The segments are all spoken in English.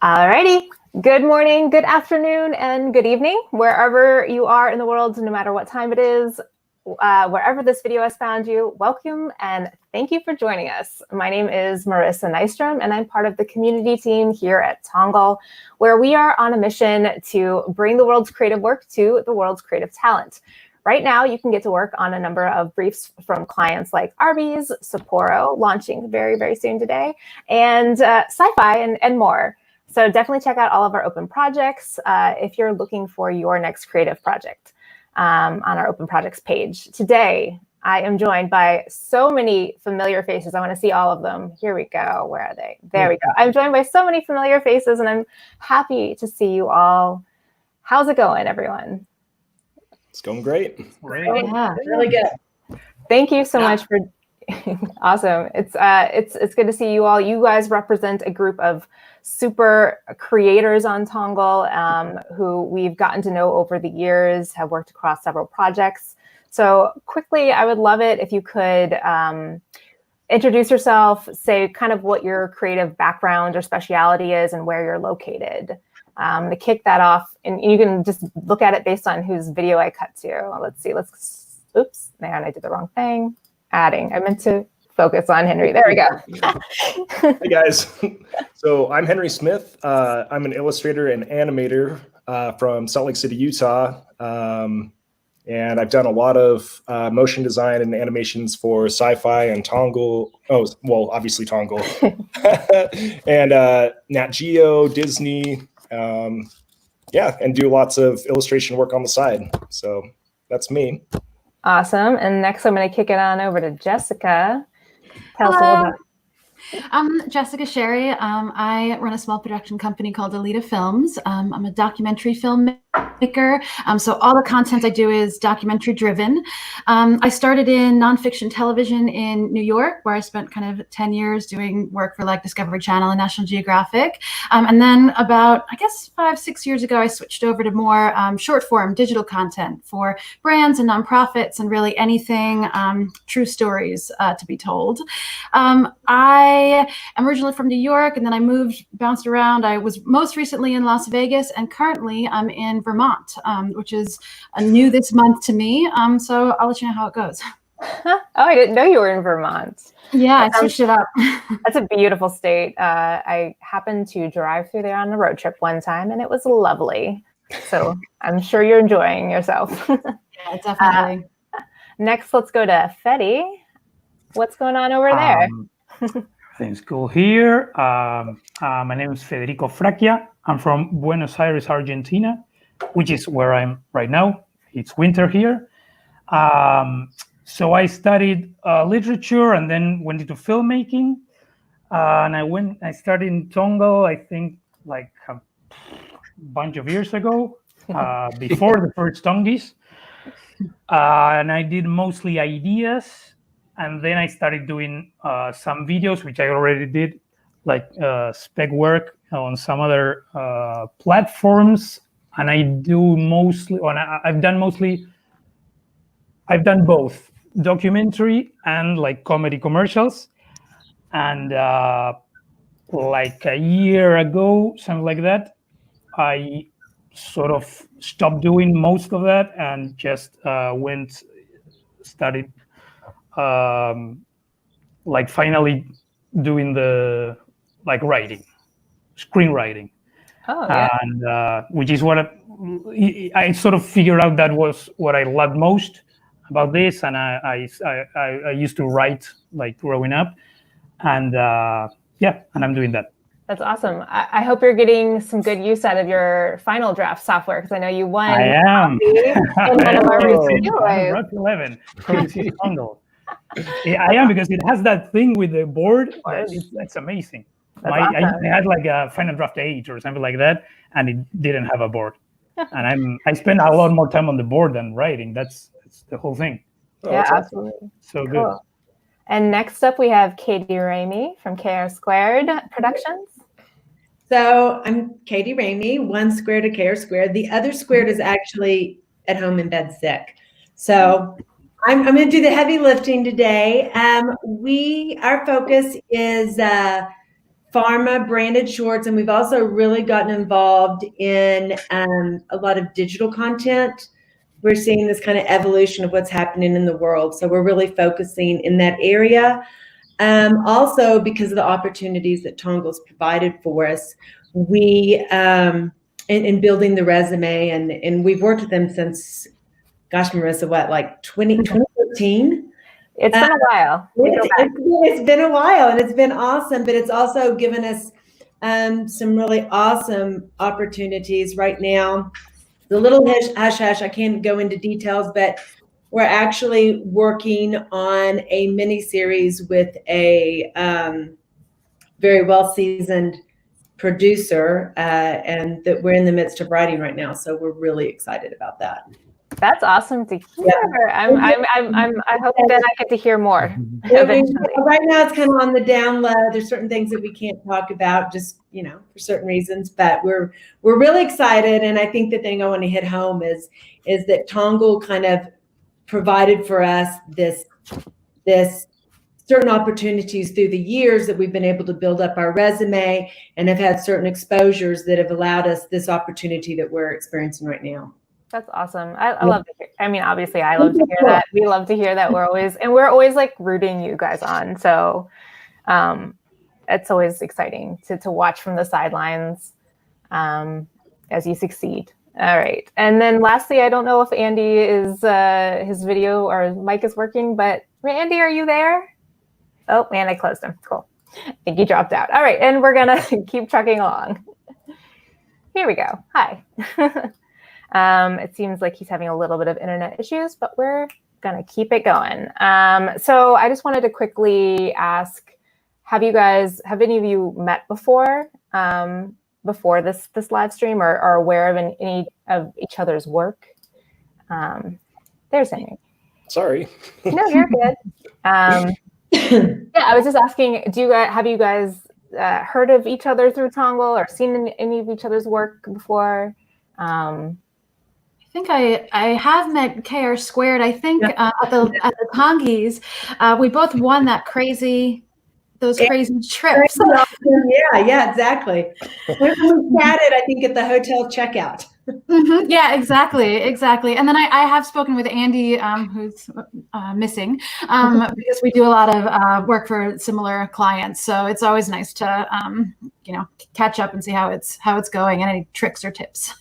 Alrighty. Good morning, good afternoon, and good evening, wherever you are in the world, no matter what time it is, wherever this video has found you, welcome and thank you for joining us. My name is Marissa Nystrom, and I'm part of the community team here at Tongal, where we are on a mission to bring the world's creative work to the world's creative talent. Right now, you can get to work on a number of briefs from clients like Arby's, Sapporo, launching very, very soon today, and Sci-Fi and more. So definitely check out all of our open projects if you're looking for your next creative project on our open projects page. Today, I am joined by so many familiar faces. I want to see all of them. Here we go. Where are they? There we go. I'm joined by so many familiar faces, and I'm happy to see you all. How's it going, everyone? It's going great. Great. Yeah, really good. Thank you so much for. Awesome. It's good to see you all. You guys represent a group of super creators on Tongal who we've gotten to know over the years, have worked across several projects. So quickly, I would love it if you could introduce yourself, say kind of what your creative background or speciality is and where you're located. To kick that off, and you can just look at it based on whose video I cut to. Let's see, oops, man, I did the wrong thing. I meant to focus on Henry. There we go. Hey guys. So I'm Henry Smith. I'm an illustrator and animator from Salt Lake City, Utah. And I've done a lot of motion design and animations for Sci-Fi and Tongal. Oh, well, obviously Tongal. And Nat Geo, Disney. Yeah, and do lots of illustration work on the side. So that's me. Awesome. And next, I'm going to kick it on over to Jessica. Tell us a little about. I'm Jessica Sherry. I run a small production company called Alita Films. I'm a documentary filmmaker. So all the content I do is documentary driven. I started in nonfiction television in New York, where I spent kind of 10 years doing work for like Discovery Channel and National Geographic. And then about, I guess, 5-6 years ago, I switched over to more short form digital content for brands and nonprofits and really anything true stories to be told. I am originally from New York, and then I bounced around. I was most recently in Las Vegas, and currently I'm in Vermont, which is new this month to me. So I'll let you know how it goes. Oh, I didn't know you were in Vermont. Yeah, I switched it up. That's a beautiful state. I happened to drive through there on a road trip one time, and it was lovely. So I'm sure you're enjoying yourself. Yeah, definitely. Next, let's go to Fetty. What's going on over there? Everything's cool here. My name is Federico Fracchia. I'm from Buenos Aires, Argentina, which is where I'm right now. It's winter here. So I studied literature and then went into filmmaking. And I started in Tongal, I think like a bunch of years ago, before the first Tongis. And I did mostly ideas. And then I started doing some videos, which I already did, like spec work on some other platforms. And I do mostly, I've done both documentary and like comedy commercials. And like a year ago, something like that, I sort of stopped doing most of that and just started like finally doing the like screenwriting. Oh, yeah. And which is what I sort of figured out that was what I loved most about this. And I used to write like growing up, and yeah, and I'm doing that. That's awesome. I hope you're getting some good use out of your final draft software, because I know you won. I am. Rock 11. Yeah, I am, because it has that thing with the board. That's amazing. Awesome. I had like a Final Draft 8 or something like that, and it didn't have a board. And I spend a lot more time on the board than writing. That's the whole thing. Yeah, absolutely. So cool. Good. And next up, we have Katie Ramey from KR Squared Productions. So I'm Katie Ramey, 1 squared to KR Squared. The other squared is actually at home in bed sick. So I'm going to do the heavy lifting today. Our focus is pharma branded shorts, and we've also really gotten involved in a lot of digital content. We're seeing this kind of evolution of what's happening in the world. So we're really focusing in that area. Also, because of the opportunities that Tongal's provided for us, we, in building the resume, and we've worked with them since, gosh, Marissa, what, like 2013? It's been a while. It's been a while, and it's been awesome, but it's also given us some really awesome opportunities right now. The little hush, I can't go into details, but we're actually working on a mini series with a very well-seasoned producer, and that we're in the midst of writing right now. So we're really excited about that. That's awesome to hear. Yeah. I hope that I get to hear more eventually. Right now it's kind of on the down low. There's certain things that we can't talk about, just, you know, for certain reasons, but we're really excited. And I think the thing I want to hit home is that Tongal kind of provided for us this certain opportunities through the years that we've been able to build up our resume and have had certain exposures that have allowed us this opportunity that we're experiencing right now. That's awesome. I love to hear. I mean, obviously I love to hear that. We love to hear that. We're always like rooting you guys on. So it's always exciting to watch from the sidelines as you succeed. All right. And then lastly, I don't know if Andy is his video or mic is working, but Andy, are you there? Oh man, I closed him. Cool. I think he dropped out. All right. And we're going to keep trucking along. Here we go. Hi. It seems like he's having a little bit of internet issues, but we're going to keep it going. So I just wanted to quickly ask, have any of you met before this live stream, or are aware of any of each other's work? There's Henry. Sorry. No, you're good. Yeah, I was just asking, have you guys heard of each other through Tongal or seen any of each other's work before? I think I have met KR Squared. I think at the Tongies, we both won those crazy trips. Yeah, exactly. We chatted, I think, at the hotel checkout. Mm-hmm. Yeah, exactly. And then I have spoken with Andy, who's missing, because we do a lot of work for similar clients. So it's always nice to catch up and see how it's going and any tricks or tips.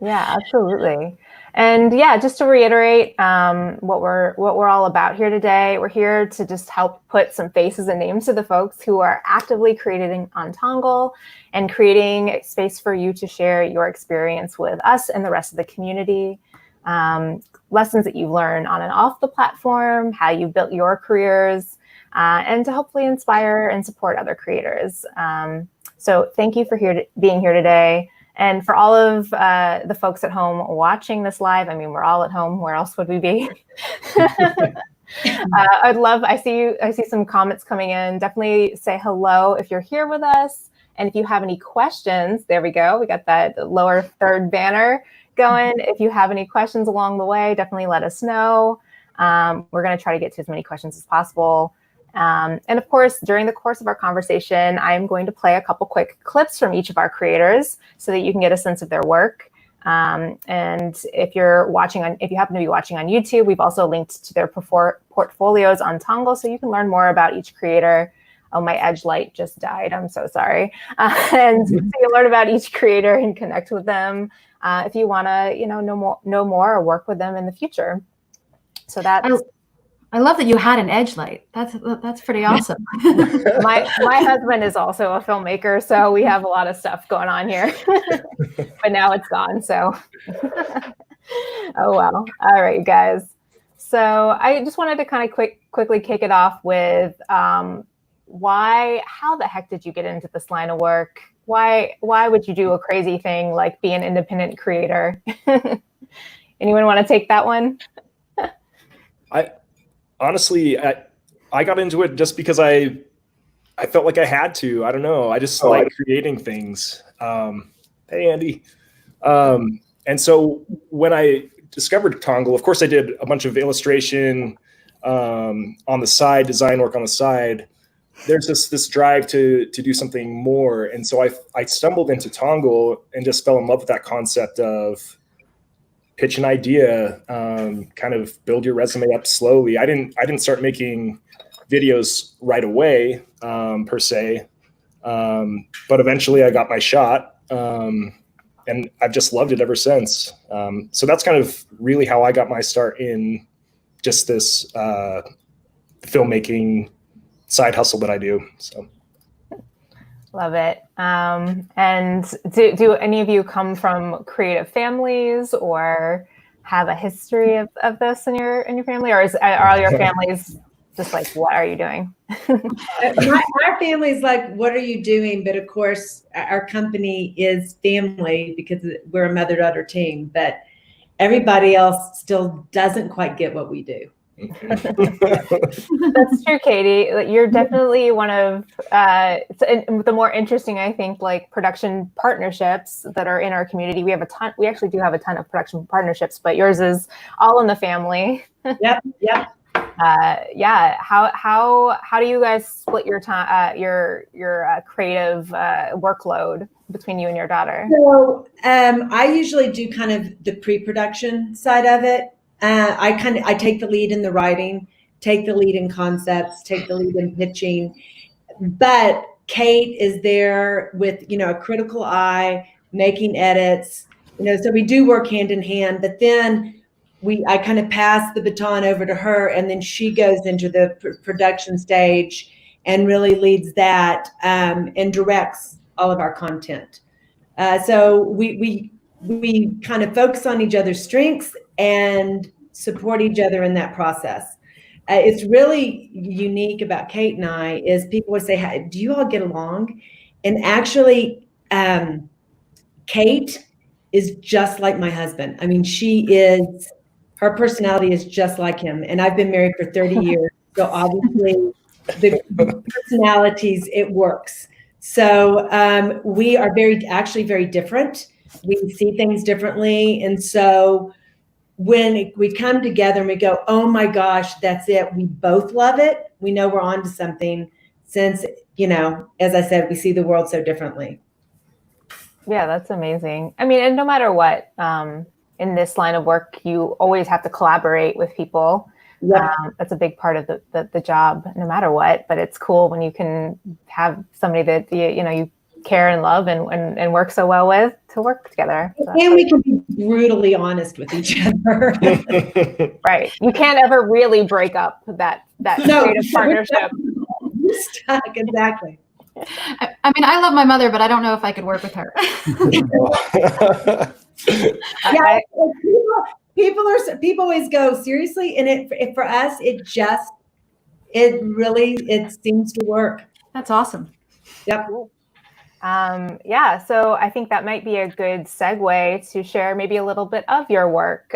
Yeah, absolutely. And yeah, just to reiterate what we're all about here today, we're here to just help put some faces and names to the folks who are actively creating on Tongal and creating a space for you to share your experience with us and the rest of the community. Lessons that you've learned on and off the platform, how you built your careers, and to hopefully inspire and support other creators. So thank you for being here today. And for all of the folks at home watching this live, I mean, we're all at home. Where else would we be? I see some comments coming in. Definitely say hello if you're here with us. And if you have any questions, there we go. We got that lower third banner going. If you have any questions along the way, definitely let us know. We're going to try to get to as many questions as possible. And of course, during the course of our conversation, I'm going to play a couple quick clips from each of our creators so that you can get a sense of their work. And if you happen to be watching on YouTube, we've also linked to their portfolios on Tongal, so you can learn more about each creator. Oh, my edge light just died. I'm so sorry. And so you learn about each creator and connect with them if you want to, know more or work with them in the future. So that's. I love that you had an edge light. That's pretty awesome. My husband is also a filmmaker, so we have a lot of stuff going on here. But now it's gone, so. Oh, well. All right, you guys. So I just wanted to kind of quickly kick it off with how the heck did you get into this line of work? Why would you do a crazy thing like be an independent creator? Anyone want to take that one? Honestly, I got into it just because I felt like I had to. I don't know. I just like creating things. Hey, Andy. And so when I discovered Tongal, of course, I did a bunch of illustration on the side, design work on the side. there's this drive to do something more. And so I stumbled into Tongal and just fell in love with that concept of pitch an idea, kind of build your resume up slowly. I didn't start making videos right away, per se. But eventually I got my shot, and I've just loved it ever since. So that's kind of really how I got my start in just this filmmaking side hustle that I do. So. Love it. And do any of you come from creative families or have a history of this in your family, or are all your families just like, what are you doing? Our family's like, what are you doing? But of course, our company is family because we're a mother-daughter team. But everybody else still doesn't quite get what we do. That's true, Katie. You're definitely one of the more interesting, I think, like production partnerships that are in our community. We have a ton. We actually do have a ton of production partnerships, but yours is all in the family. Yep. Yeah. How do you guys split your time, your creative workload between you and your daughter? So I usually do kind of the pre-production side of it. I take the lead in the writing, take the lead in concepts, take the lead in pitching, but Kate is there with, a critical eye, making edits, so we do work hand in hand, but then I kind of pass the baton over to her, and then she goes into the production stage and really leads that, and directs all of our content. So we kind of focus on each other's strengths and support each other in that process. It's really unique about Kate and I is people would say, hey, do you all get along? And actually, Kate is just like my husband. I mean, her personality is just like him. And I've been married for 30 years. So obviously the personalities, it works. So we are actually very different. We see things differently. And so when we come together and we go, oh my gosh, that's it. We both love it. We know we're on to something since, as I said, we see the world so differently. Yeah, that's amazing. I mean, and no matter what, in this line of work, you always have to collaborate with people. Yeah. That's a big part of the job, no matter what. But it's cool when you can have somebody that you care and love and work so well with to work together. So. And we can be brutally honest with each other. Right. You can't ever really break up that creative partnership. You're stuck, exactly. I mean, I love my mother, but I don't know if I could work with her. Yeah, people always go, seriously, and for us, it seems to work. That's awesome. Yep. Yeah, so I think that might be a good segue to share maybe a little bit of your work.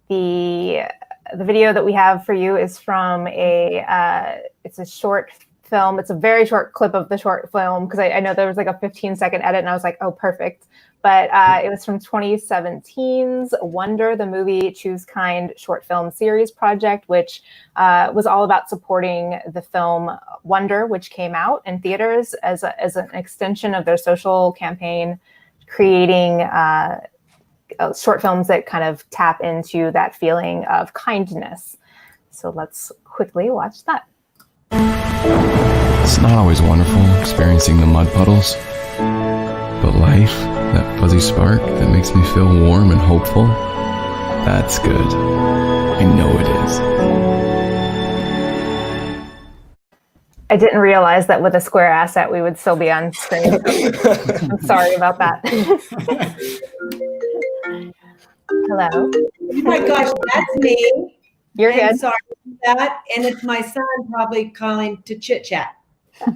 The video that we have for you is from it's a short film. It's a very short clip of the short film because I know there was like a 15-second edit and I was like, oh, perfect. But it was from 2017's Wonder, the Movie Choose Kind short film series project, which was all about supporting the film Wonder, which came out in theaters as an extension of their social campaign, creating short films that kind of tap into that feeling of kindness. So let's quickly watch that. It's not always wonderful experiencing the mud puddles, but life, that fuzzy spark that makes me feel warm and hopeful, that's good. I know it is. I didn't realize that with a square asset, we would still be on screen. I'm sorry about that. Hello. Oh my gosh, that's me. You're And good. sorry for that. And it's my son probably calling to chit chat. Tell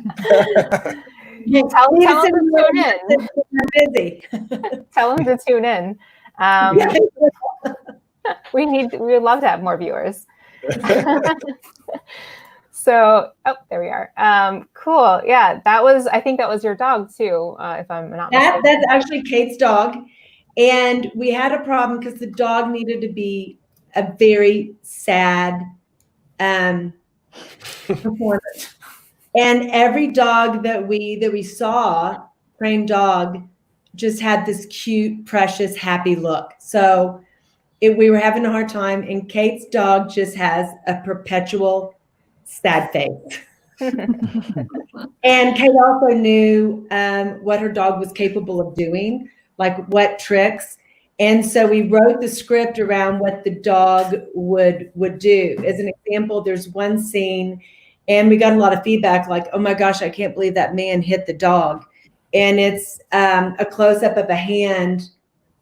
him to tune in. I'm busy. Tell him to tune in. We would love to have more viewers. So, there we are. Cool. Yeah, I think that was your dog too, if I'm not mistaken. That's actually Kate's dog. And we had a problem because the dog needed to be a very sad performance. And every dog that we saw, trained dog, just had this cute, precious, happy look. So we were having a hard time, and Kate's dog just has a perpetual sad face. And Kate also knew what her dog was capable of doing, like what tricks. And so we wrote the script around what the dog would do. As an example, there's one scene, and we got a lot of feedback like, oh my gosh, I can't believe that man hit the dog. And it's a close-up of a hand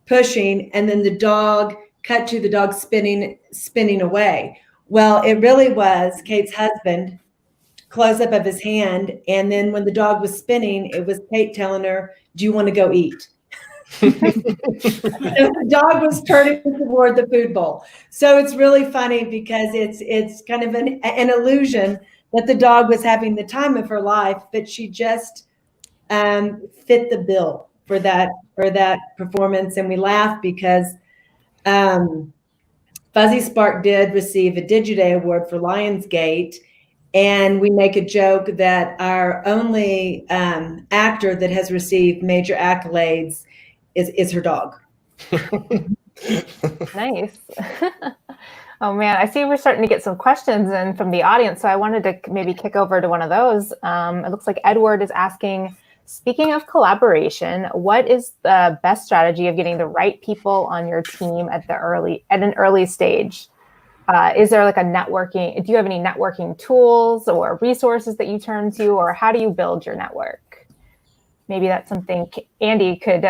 pushing, and then the dog cut to the dog spinning away. Well, it really was Kate's husband, close-up of his hand, and then when the dog was spinning, it was Kate telling her, do you want to go eat? The dog was turning toward the food bowl. So it's really funny because it's kind of an illusion that the dog was having the time of her life, but she just fit the bill for that performance. And we laugh because Fuzzy Spark did receive a Digiday Award for Lionsgate, and we make a joke that our only actor that has received major accolades is her dog. Nice. Oh man, I see we're starting to get some questions in from the audience, so I wanted to maybe kick over to one of those. It looks like Edward is asking, speaking of collaboration, what is the best strategy of getting the right people on your team at an early stage? Is there like a networking? Do you have any networking tools or resources that you turn to, or how do you build your network? Maybe that's something Andy could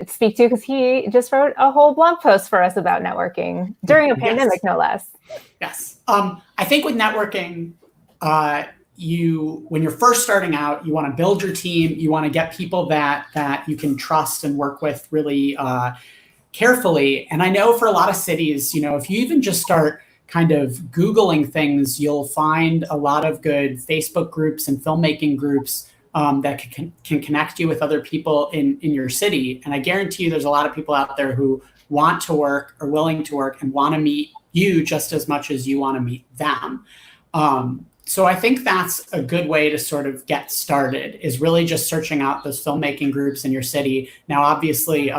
speak to, because he just wrote a whole blog post for us about networking during a pandemic, no less. Yes. I think with networking, when you're first starting out, you want to build your team. You want to get people that you can trust and work with really carefully. And I know for a lot of cities, if you even just start kind of Googling things, you'll find a lot of good Facebook groups and filmmaking groups that can connect you with other people in your city. And I guarantee you there's a lot of people out there who want to work, are willing to work, and want to meet you just as much as you want to meet them. So I think that's a good way to sort of get started, is really just searching out those filmmaking groups in your city. Now, obviously,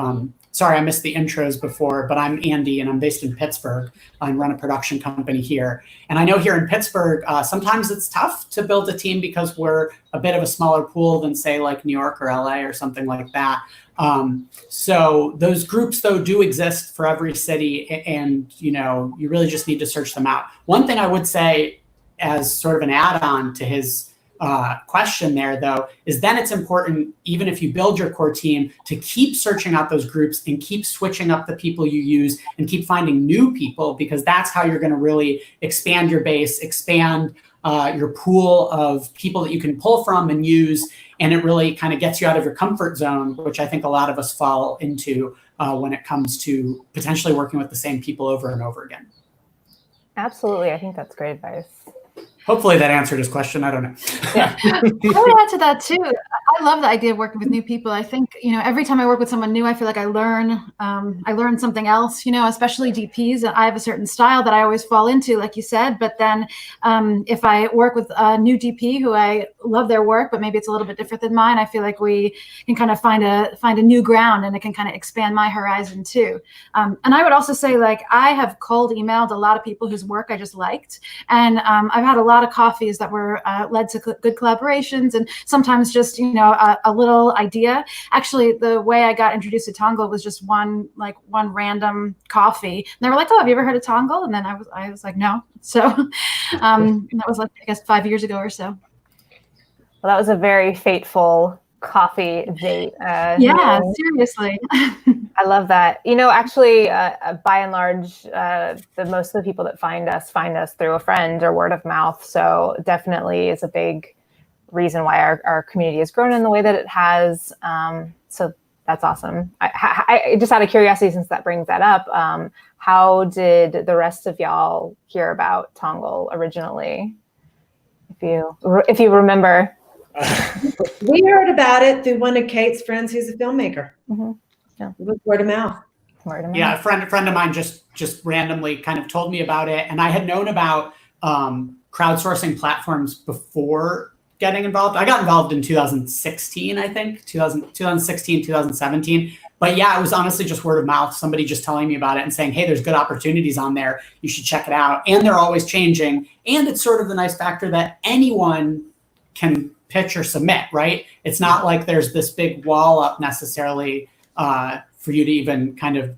sorry, I missed the intros before, but I'm Andy and I'm based in Pittsburgh. I run a production company here. And I know here in Pittsburgh, sometimes it's tough to build a team because we're a bit of a smaller pool than say like New York or LA or something like that. So those groups though do exist for every city, and you really just need to search them out. One thing I would say as sort of an add-on to his question there, though, is then it's important, even if you build your core team, to keep searching out those groups and keep switching up the people you use and keep finding new people, because that's how you're going to really expand your base, expand your pool of people that you can pull from and use. And it really kind of gets you out of your comfort zone, which I think a lot of us fall into when it comes to potentially working with the same people over and over again. Absolutely. I think that's great advice. Hopefully that answered his question. I don't know. Yeah. I would add to that too. I love the idea of working with new people. I think, every time I work with someone new, I feel like I learn something else, especially DPs. I have a certain style that I always fall into, like you said, but then if I work with a new DP who I love their work, but maybe it's a little bit different than mine, I feel like we can kind of find a new ground, and it can kind of expand my horizon too. And I would also say, like, I have cold emailed a lot of people whose work I just liked. And I've had a lot of coffees that were led to good collaborations, and sometimes just a little idea. Actually, the way I got introduced to Tongal was just one random coffee, and they were like, "Oh, have you ever heard of Tongal?" And then I was like, "No." So that was like, I guess 5 years ago or so. Well, that was a very fateful coffee date. Yeah, seriously. I love that. Actually, by and large, the most of the people that find us through a friend or word of mouth. So definitely is a big reason why our community has grown in the way that it has. So that's awesome. I just out of curiosity, since that brings that up, how did the rest of y'all hear about Tongal originally? If you remember. We heard about it through one of Kate's friends who's a filmmaker. Mm-hmm. Yeah. It was word of mouth. Yeah, a friend of mine just randomly kind of told me about it, and I had known about crowdsourcing platforms before getting involved. I got involved in 2016, I think, 2016, 2017. But yeah, it was honestly just word of mouth, somebody just telling me about it and saying, hey, there's good opportunities on there. You should check it out. And they're always changing. And it's sort of the nice factor that anyone can pitch or submit, right? It's not like there's this big wall up necessarily for you to even kind of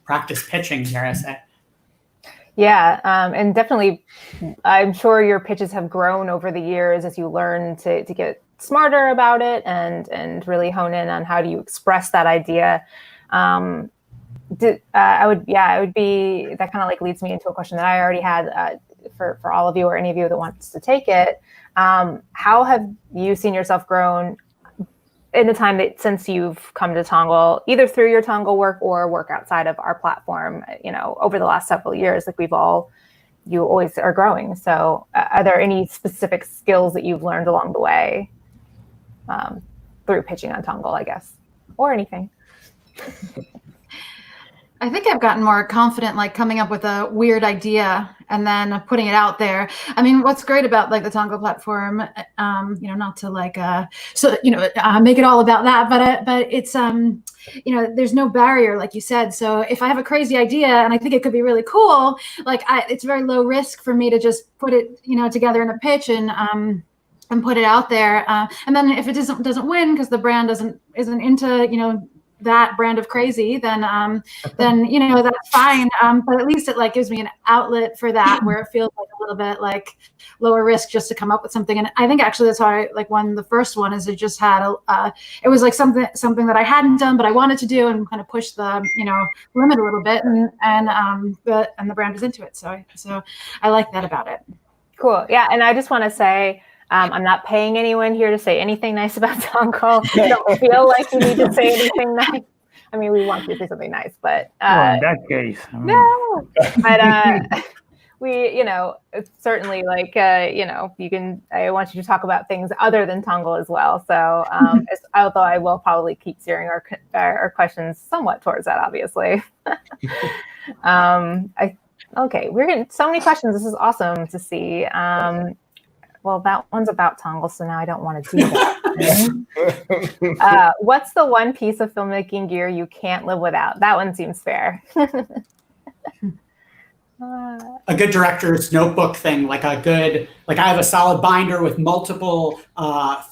practice pitching, dare I say. Yeah, and definitely, I'm sure your pitches have grown over the years as you learn to get smarter about it and really hone in on how do you express that idea. That kind of like leads me into a question that I already had for all of you or any of you that wants to take it. How have you seen yourself grown in the time that since you've come to Tongal, either through your Tongal work or work outside of our platform, over the last several years, like you always are growing. So are there any specific skills that you've learned along the way through pitching on Tongal, I guess, or anything? I think I've gotten more confident, like coming up with a weird idea and then putting it out there. I mean, what's great about like the Tongal platform, not to like, make it all about that, but it's, there's no barrier, like you said. So if I have a crazy idea and I think it could be really cool, it's very low risk for me to just put it, together in a pitch and put it out there. And then if it doesn't win because the brand isn't into, that brand of crazy, then that's fine. But at least it gives me an outlet for that where it feels like a little bit like lower risk just to come up with something. And I think actually that's how I won the first one, is it just had it was like something that I hadn't done but I wanted to do and kind of push the limit a little bit, and the brand was into it. So I like that about it. Cool. Yeah, and I just want to say, I'm not paying anyone here to say anything nice about Tongal. Don't feel like you need to say anything nice. I mean, we want you to say something nice, but in that case, no. But we, certainly you can. I want you to talk about things other than Tongal as well. So, although I will probably keep steering our questions somewhat towards that, obviously. Okay, we're getting so many questions. This is awesome to see. Well, that one's about Tongal, so now I don't want to do that. What's the one piece of filmmaking gear you can't live without? That one seems fair. A good director's notebook thing, I have a solid binder with multiple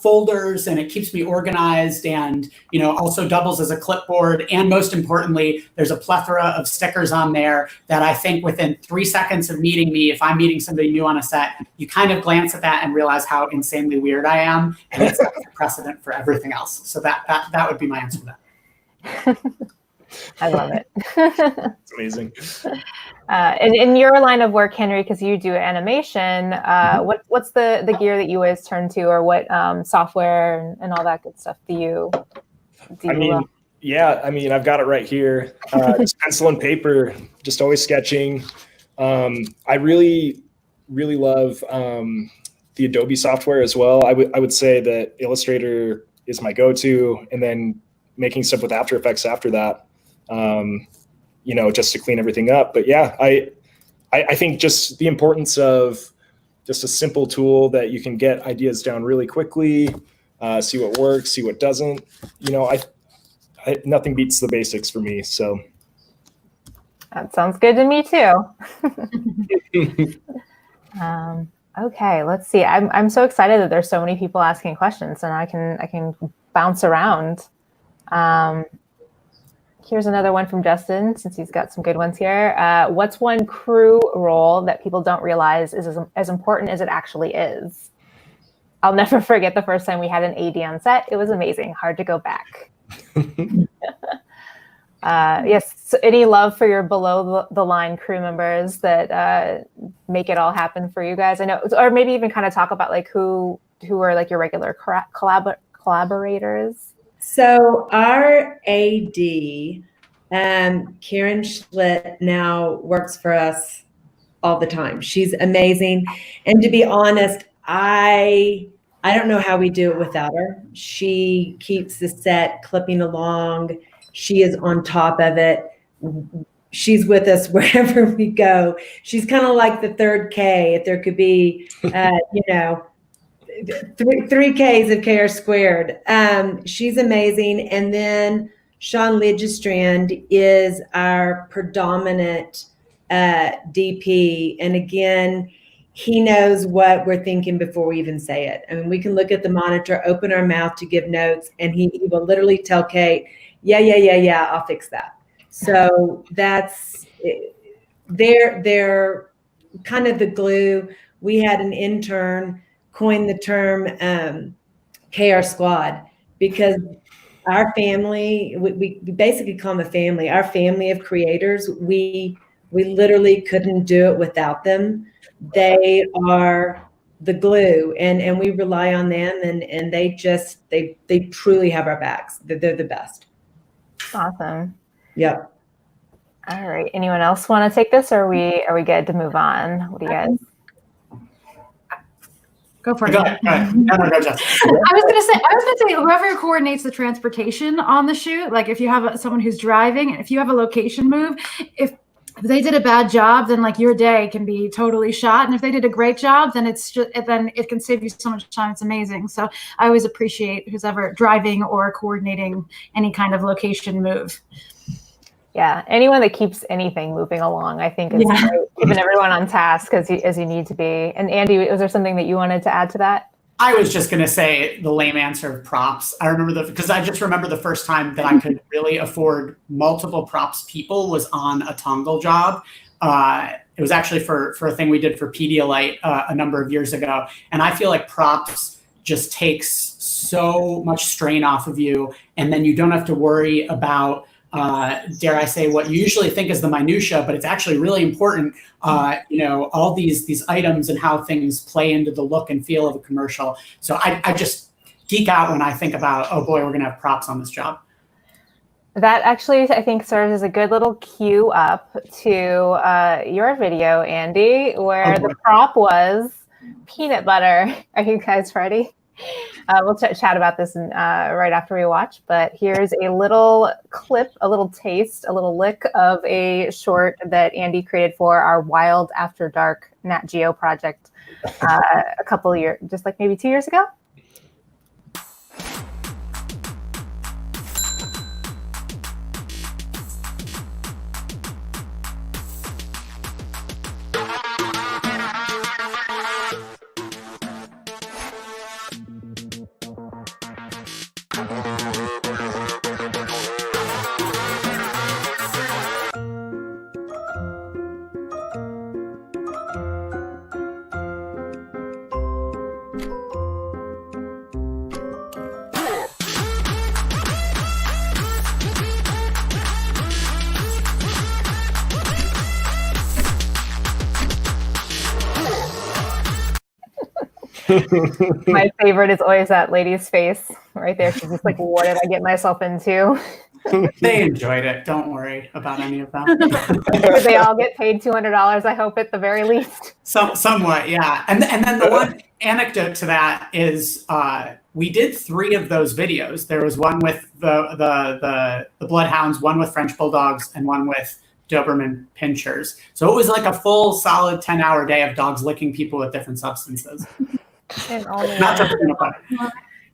folders, and it keeps me organized, and also doubles as a clipboard. And most importantly, there's a plethora of stickers on there that I think within 3 seconds of meeting me, if I'm meeting somebody new on a set, you kind of glance at that and realize how insanely weird I am, and it's a precedent for everything else. So that would be my answer to that. I love it. It's amazing. And in your line of work, Henry, because you do animation, what's the gear that you always turn to, or what software and all that good stuff do you I've got it right here. Just pencil and paper, just always sketching. I really, really love the Adobe software as well. I would say that Illustrator is my go-to, and then making stuff with After Effects after that. Just to clean everything up. But yeah, I think just the importance of just a simple tool that you can get ideas down really quickly, see what works, see what doesn't. Nothing beats the basics for me. So that sounds good to me too. Okay, let's see. I'm so excited that there's so many people asking questions, and I can bounce around. Here's another one from Justin, since he's got some good ones here. What's one crew role that people don't realize is as important as it actually is? I'll never forget the first time we had an AD on set. It was amazing. Hard to go back. Yes. So any love for your below the line crew members that make it all happen for you guys? I know, or maybe even kind of talk about who are your regular collaborators. So our AD, Karen Schlitt, now works for us all the time. She's amazing. And to be honest, I don't know how we do it without her. She keeps the set clipping along. She is on top of it. She's with us wherever we go. She's kind of like the third K. If there could be, three Ks of K are squared. She's amazing. And then Sean Lidgestrand is our predominant DP. And again, he knows what we're thinking before we even say it. I mean, we can look at the monitor, open our mouth to give notes, and he will literally tell Kate, yeah, I'll fix that. So that's, they're kind of the glue. We had an intern coin the term KR Squad, because our family, we basically call them a family. Our family of creators, we literally couldn't do it without them. They are the glue, and we rely on them, and they truly have our backs. They're the best. Awesome. Yep. All right. Anyone else want to take this, or are we good to move on? What do you guys? Go for it. Go ahead. No, go, Jess. I was gonna say, whoever coordinates the transportation on the shoot, like if you have someone who's driving, and if you have a location move, if they did a bad job, then like your day can be totally shot. And if they did a great job, then then it can save you so much time. It's amazing. So I always appreciate who's ever driving or coordinating any kind of location move. Yeah, anyone that keeps anything moving along, I think, is great, keeping everyone on task as you need to be. And Andy, was there something that you wanted to add to that? I was just going to say the lame answer of props. I remember because I just remember the first time that I could really afford multiple props people was on a Tongal job. It was actually for a thing we did for Pedialyte a number of years ago. And I feel like props just takes so much strain off of you. And then you don't have to worry about dare I say, what you usually think is the minutia, but it's actually really important. All these items and how things play into the look and feel of a commercial. So I just geek out when I think about, oh boy, we're gonna have props on this job. That actually, I think, serves as a good little cue up to your video, Andy, where the prop was peanut butter. Are you guys ready? We'll chat about this right after we watch, but here's a little clip, a little taste, a little lick of a short that Andy created for our Wild After Dark Nat Geo project a couple of years, just like maybe 2 years ago. My favorite is always that lady's face right there. She's just like, what did I get myself into? They enjoyed it. Don't worry about any of them. They all get paid $200, I hope, at the very least. Somewhat, yeah. And then the one anecdote to that is we did 3 of those videos. There was one with the Bloodhounds, one with French Bulldogs, and one with Doberman Pinschers. So it was like a full, solid 10-hour day of dogs licking people with different substances. And only, Not just peanut butter.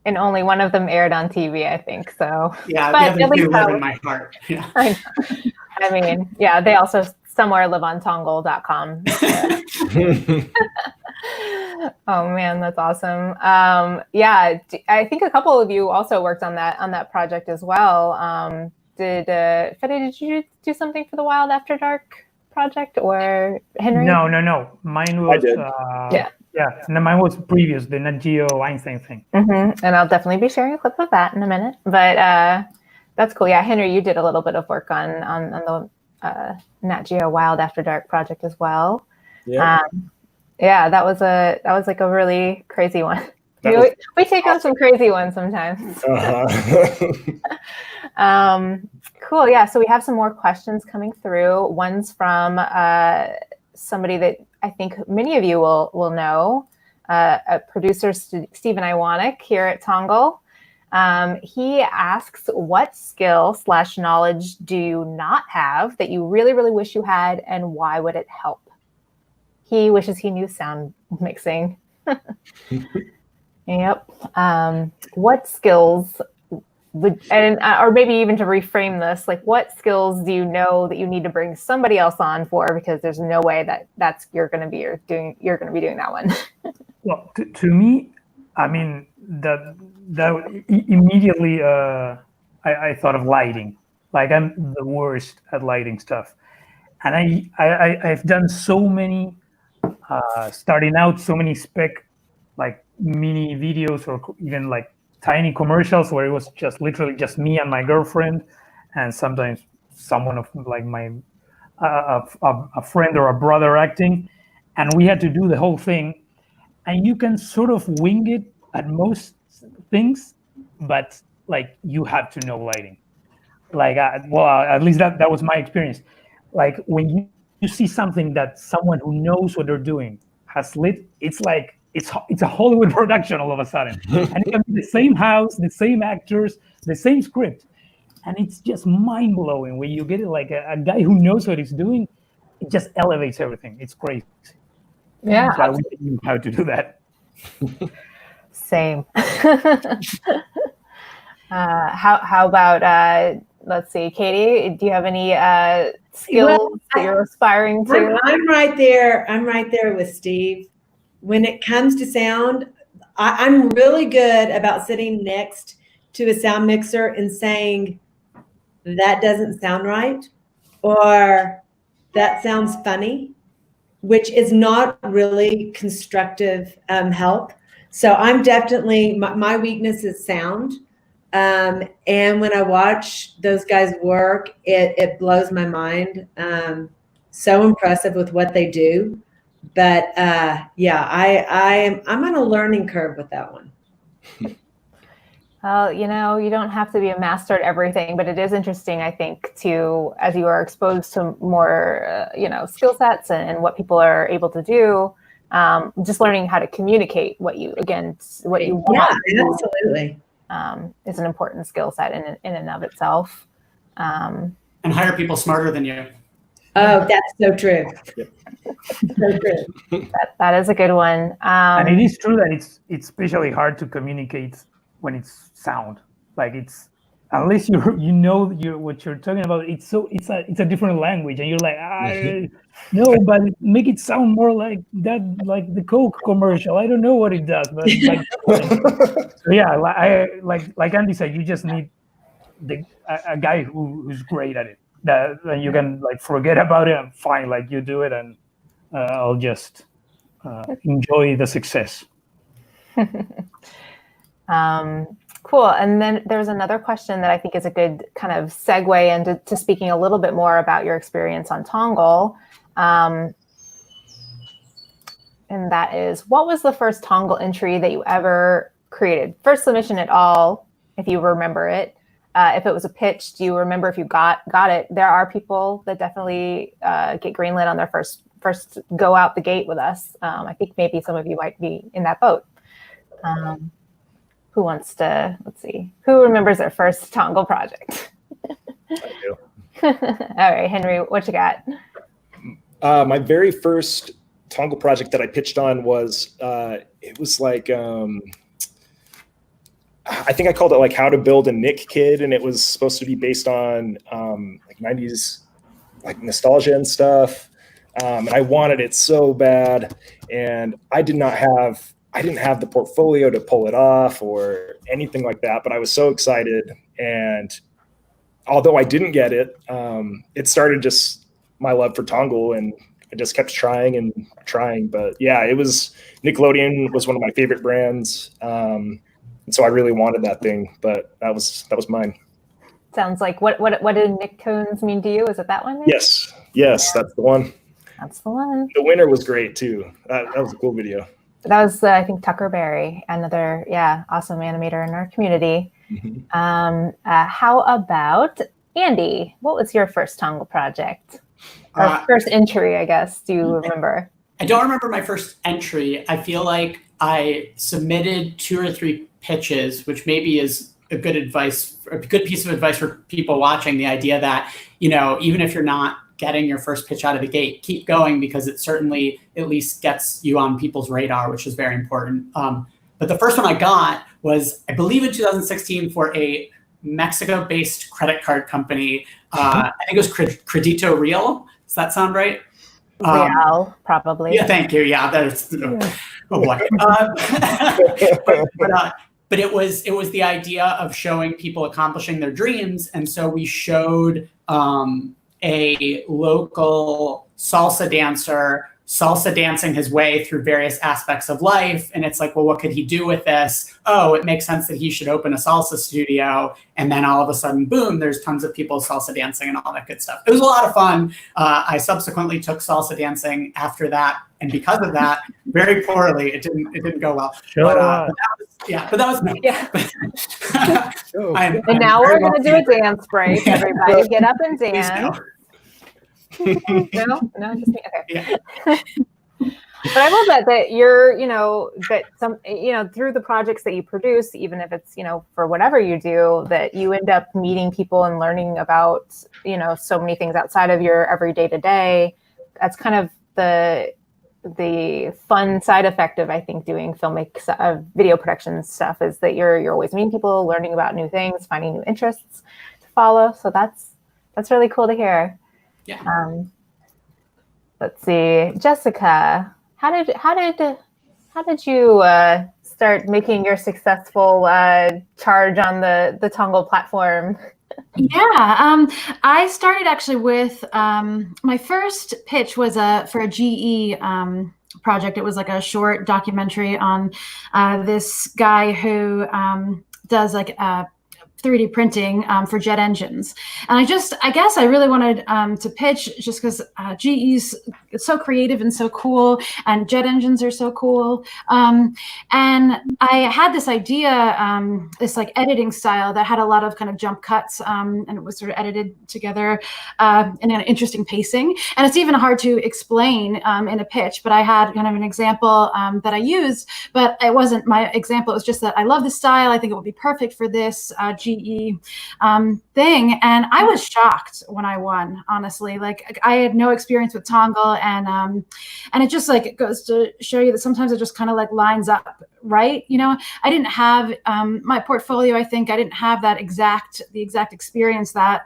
And only one of them aired on TV, I think. So yeah, but the other 2 live in my heart. Yeah. I mean, yeah, they also somewhere live on Tongal.com. Oh man, that's awesome. Yeah, I think a couple of you also worked on that project as well. Fede, did you do something for the Wild After Dark project, or Henry? No. Mine was. I did. Yeah, no, mine was previous, the Nat Geo Einstein thing. Mm-hmm. And I'll definitely be sharing a clip of that in a minute. But that's cool. Yeah, Henry, you did a little bit of work on the Nat Geo Wild After Dark project as well. Yeah. That was like a really crazy one. We take on some crazy ones sometimes. Cool. Yeah. So we have some more questions coming through. One's from somebody that I think many of you will know, producer Stephen Iwanek here at Tongal. He asks, what skill/knowledge do you not have that you really, really wish you had, and why would it help? He wishes he knew sound mixing. Yep. What skills would, or maybe even to reframe this, like what skills do you know that you need to bring somebody else on for, because there's no way that you're going to be doing that one. Well, to me, I mean, that immediately I thought of lighting. Like, I'm the worst at lighting stuff, and I've done so many starting out, so many spec like mini videos or even like tiny commercials where it was just literally just me and my girlfriend, and sometimes someone of like my a friend or a brother acting, and we had to do the whole thing. And you can sort of wing it at most things, but like you have to know lighting. Like, well, at least that was my experience. Like when you see something that someone who knows what they're doing has lit, it's like it's a Hollywood production all of a sudden, and it can be the same house, the same actors, the same script, and it's just mind blowing when you get it. Like a guy who knows what he's doing, it just elevates everything. It's crazy. Yeah, so I wish I knew how to do that. Same. How about let's see, Katie? Do you have any skills that you're aspiring to? I'm right there. I'm right there with Steve. When it comes to sound, I'm really good about sitting next to a sound mixer and saying, that doesn't sound right, or that sounds funny, which is not really constructive help. So I'm definitely, my weakness is sound. And when I watch those guys work, it blows my mind. So impressive with what they do. But yeah, I'm on a learning curve with that one. Well, you don't have to be a master at everything, but it is interesting, I think, to, as you are exposed to more, skill sets and what people are able to do, just learning how to communicate what you want. Yeah, absolutely. Is an important skill set in and of itself. And hire people smarter than you. Oh, that's so true. So true. That is a good one. And it is true that it's especially hard to communicate when it's sound. Like, it's, unless you know what you're talking about, it's a different language, and you're like, no, but make it sound more like that, like the Coke commercial. I don't know what it does, but like, so yeah, like Andy said, you just need a guy who's great at it. That you can like forget about it and fine, like you do it, and I'll just enjoy the success. Cool. And then there's another question that I think is a good kind of segue into speaking a little bit more about your experience on Tongal. And that is, what was the first Tongal entry that you ever created? First submission at all, if you remember it. If it was a pitch, do you remember if you got it? There are people that definitely get greenlit on their first go out the gate with us. I think maybe some of you might be in that boat. Who wants to, let's see, who remembers their first Tongal project? I do. All right, Henry, what you got? My very first Tongal project that I pitched on was, it was like, I think I called it like How to Build a Nick Kid, and it was supposed to be based on like 90s like nostalgia and stuff. And I wanted it so bad, and I didn't have the portfolio to pull it off or anything like that, but I was so excited. And although I didn't get it, it started just my love for Tongal, and I just kept trying and trying. But yeah, Nickelodeon was one of my favorite brands. And so I really wanted that thing, but that was mine. Sounds like, what did Nicktoons mean to you? Is it that one? Maybe? Yes, that's the one. That's the one. The winner was great too. That was a cool video. That was, I think, Tucker Berry, another, awesome animator in our community. Mm-hmm. How about Andy? What was your first Tongal project? Or first entry, I guess. Do you remember? I don't remember my first entry. I feel like I submitted 2 or 3 pitches, which maybe is a good piece of advice for people watching. The idea that, even if you're not getting your first pitch out of the gate, keep going, because it certainly at least gets you on people's radar, which is very important. But the first one I got was, I believe, in 2016 for a Mexico-based credit card company. I think it was Credito Real. Does that sound right? Real, probably. Yeah, thank you. Yeah, that's. Oh boy. But it was the idea of showing people accomplishing their dreams, and so we showed a local salsa dancer salsa dancing his way through various aspects of life. And it's like, well, what could he do with this? Oh, it makes sense that he should open a salsa studio. And then all of a sudden, boom, there's tons of people salsa dancing and all that good stuff. It was a lot of fun. I subsequently took salsa dancing after that. And because of that, very poorly, it didn't go well. But that was me. Yeah. And now we're going to do a dance break. Everybody get up and dance. No, just me. Okay. Yeah. But I love that you're, that some, through the projects that you produce, even if it's, for whatever you do, that you end up meeting people and learning about, so many things outside of your everyday to day. That's kind of the fun side effect of, I think, doing video production stuff, is that you're always meeting people, learning about new things, finding new interests to follow. So that's really cool to hear. Yeah. Let's see, Jessica, how did you start making your successful charge on the Tongal platform? Yeah, I started actually with my first pitch was for a GE project. It was like a short documentary on this guy who does like 3D printing for jet engines. And I guess I really wanted to pitch just because GE's so creative and so cool, and jet engines are so cool. And I had this idea, this like editing style that had a lot of kind of jump cuts, and it was sort of edited together in an interesting pacing. And it's even hard to explain in a pitch, but I had kind of an example that I used, but it wasn't my example. It was just that I love this style. I think it would be perfect for this GE thing. And I was shocked when I won, honestly. Like, I had no experience with Tongal, and it just like, it goes to show you that sometimes it just kind of like lines up, right? I didn't have my portfolio. I think I didn't have the exact experience that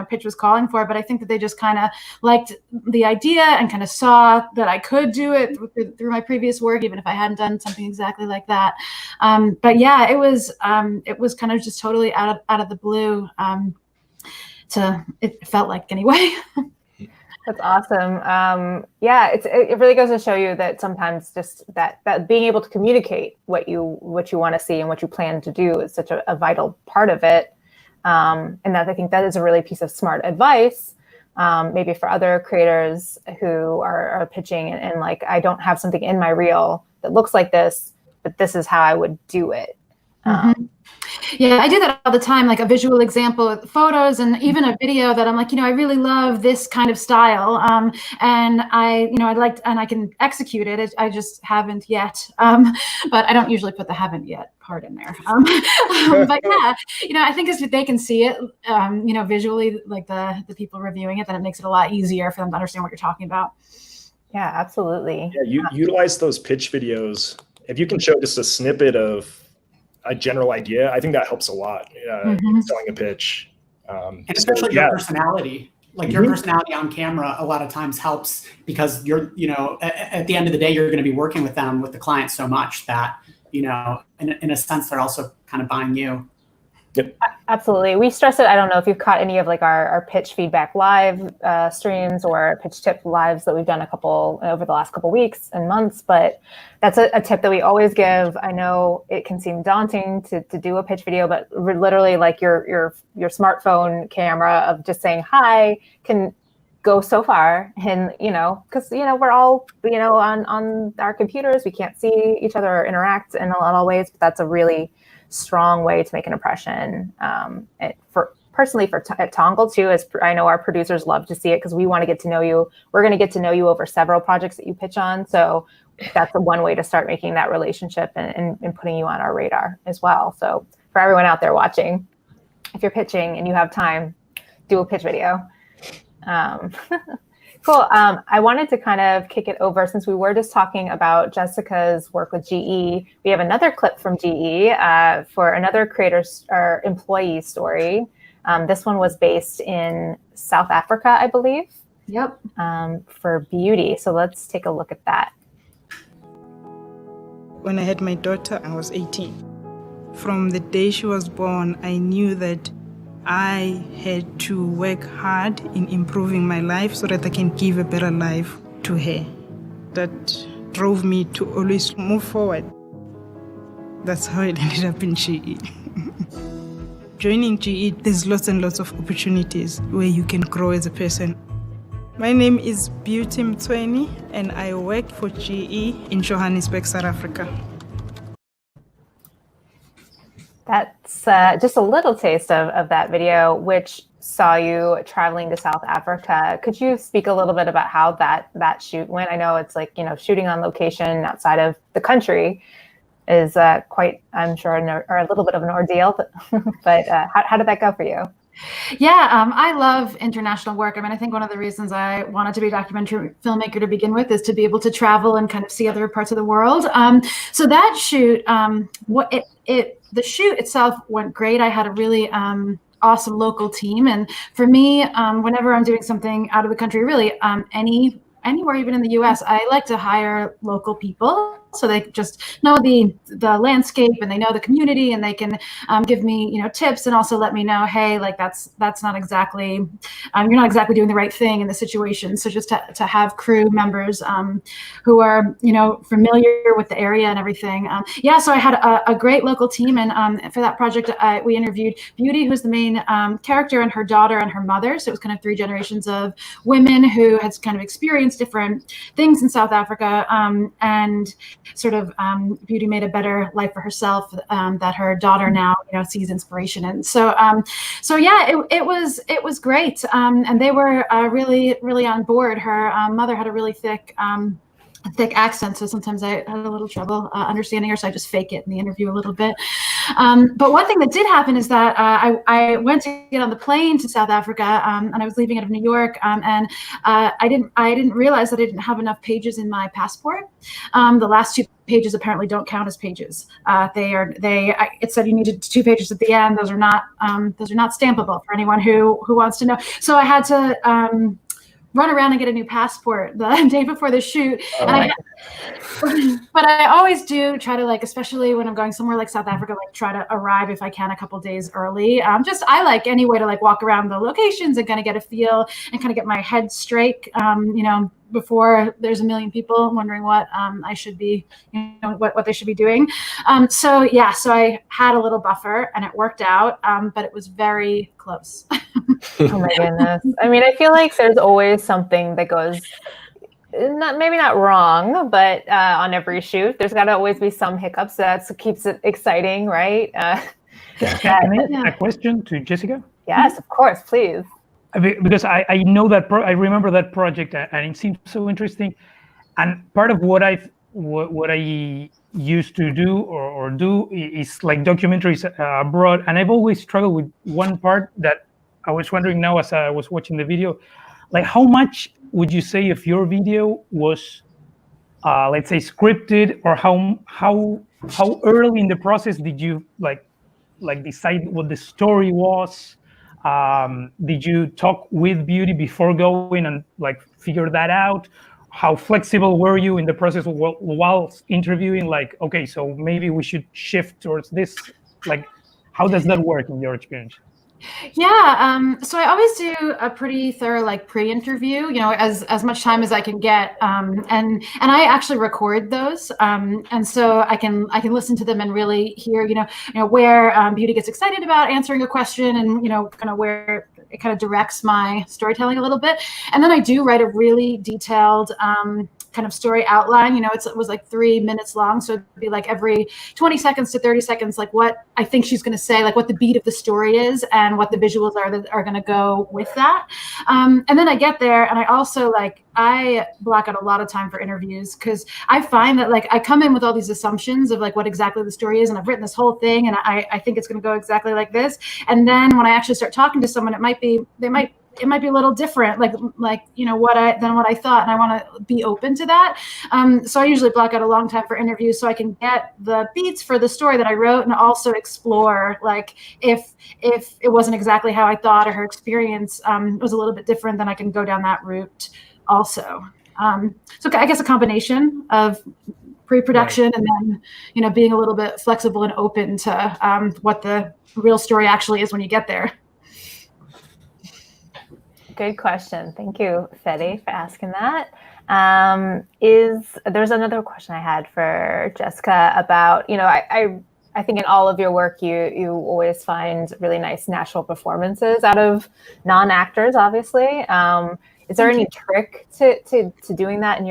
pitch was calling for, but I think that they just kind of liked the idea and kind of saw that I could do it through my previous work, even if I hadn't done something exactly like that. But yeah, it was kind of just totally out of the blue. It felt like, anyway. That's awesome. Yeah, it really goes to show you that sometimes just that being able to communicate what you want to see and what you plan to do is such a vital part of it. And that I think that is a really piece of smart advice, maybe for other creators who are pitching and like, I don't have something in my reel that looks like this, but this is how I would do it. Yeah, I do that all the time, like a visual example with photos and even a video that I'm like, I really love this kind of style. And I'd like to, and I can execute it. I just haven't yet. But I don't usually put the haven't yet part in there. But yeah, I think if they can see it, visually, like the people reviewing it, then it makes it a lot easier for them to understand what you're talking about. Yeah, absolutely. Yeah, you utilize those pitch videos. If you can show just a snippet of a general idea, I think that helps a lot in selling a pitch. And especially your personality, like your personality on camera a lot of times helps, because you're, at the end of the day, you're going to be working with them, with the client, so much that, in a sense, they're also kind of buying you. Yep. Absolutely. We stress it. I don't know if you've caught any of like our pitch feedback live streams or pitch tip lives that we've done over the last couple weeks and months, but that's a tip that we always give. I know it can seem daunting to do a pitch video, but literally like your smartphone camera of just saying hi can go so far. And, because, we're all, on our computers, we can't see each other or interact in a lot of ways, but that's a really strong way to make an impression. At Tongal too, as I know our producers love to see it, because we want to get to know you. We're going to get to know you over several projects that you pitch on. So that's one way to start making that relationship and putting you on our radar as well. So for everyone out there watching, if you're pitching and you have time, do a pitch video. Cool. I wanted to kind of kick it over, since we were just talking about Jessica's work with GE. We have another clip from GE for another creator or employee story. This one was based in South Africa, I believe. Yep. For beauty. So let's take a look at that. When I had my daughter, I was 18. From the day she was born, I knew that I had to work hard in improving my life so that I can give a better life to her. That drove me to always move forward. That's how it ended up in GE. Joining GE, there's lots and lots of opportunities where you can grow as a person. My name is Beauty Mtweni, and I work for GE in Johannesburg, South Africa. That's just a little taste of that video, which saw you traveling to South Africa. Could you speak a little bit about how that shoot went? I know it's like, shooting on location outside of the country is quite, I'm sure, or a little bit of an ordeal, but how did that go for you? Yeah, I love international work. I mean, I think one of the reasons I wanted to be a documentary filmmaker to begin with is to be able to travel and kind of see other parts of the world. So that shoot, the shoot itself went great. I had a really awesome local team, and for me, whenever I'm doing something out of the country, really anywhere, even in the US, I like to hire local people so they just know the landscape and they know the community, and they can give me tips, and also let me know, hey, like that's not exactly you're not exactly doing the right thing in the situation. So just to have crew members who are familiar with the area and everything. So I had a great local team, and for that project we interviewed Beauty, who's the main character, and her daughter and her mother. So it was kind of 3 generations of women who had kind of experienced different things in South Africa, and sort of Beauty made a better life for herself that her daughter now sees inspiration in. So yeah, it was great, and they were really on board. Her mother had a really thick accent, so sometimes I had a little trouble understanding her, so I just fake it in the interview a little bit. But one thing that did happen is that I went to get on the plane to South Africa, and I was leaving out of New York, and I didn't realize that I didn't have enough pages in my passport. The last 2 pages apparently don't count as pages. It said you needed 2 pages at the end. Those are not stampable for anyone who wants to know. So I had to run around and get a new passport the day before the shoot. But I always do try to, especially when I'm going somewhere like South Africa, try to arrive if I can a couple days early. I like any way to walk around the locations and kind of get a feel and kind of get my head straight, before there's a million people wondering what I should be, what they should be doing. So I had a little buffer and it worked out, but it was very close. Oh my goodness. I mean, I feel like there's always something that goes maybe not wrong, but on every shoot, there's got to always be some hiccups that keeps it exciting, right? Can I ask a question to Jessica? Yes, of course, please. Because I know that I remember that project, and it seems so interesting. And part of what I used to do or do is documentaries abroad, and I've always struggled with one part that I was wondering now as I was watching the video, how much would you say if your video was, let's say, scripted, or how early in the process did you decide what the story was? Did you talk with Beauty before going and figure that out? How flexible were you in the process while interviewing? Okay, so maybe we should shift towards this. How does that work in your experience? Yeah, so I always do a pretty thorough pre-interview, as much time as I can get, and I actually record those, and so I can listen to them and really hear, where Beauty gets excited about answering a question, and kind of where it kind of directs my storytelling a little bit, and then I do write a really detailed kind of story outline. It was 3 minutes long, so it'd be every 20 seconds to 30 seconds, what I think she's going to say, what the beat of the story is, and what the visuals are that are going to go with that. And then I get there, and I also I block out a lot of time for interviews, because I find that I come in with all these assumptions of what exactly the story is, and I've written this whole thing, and I think it's going to go exactly like this. And then when I actually start talking to someone, they might it might be a little different, like you know than what I thought, and I want to be open to that. So I usually block out a long time for interviews so I can get the beats for the story that I wrote, and also explore like if it wasn't exactly how I thought, or her experience was a little bit different, then I can go down that route also. So I guess a combination of pre-production, right, and then, you know, being a little bit flexible and open to what the real story actually is when you get there. Good question. Thank you, Fede, for asking that. There's another question I had for Jessica about, you know, I think in all of your work, you always find really nice natural performances out of non-actors, obviously. Is there any trick to doing that in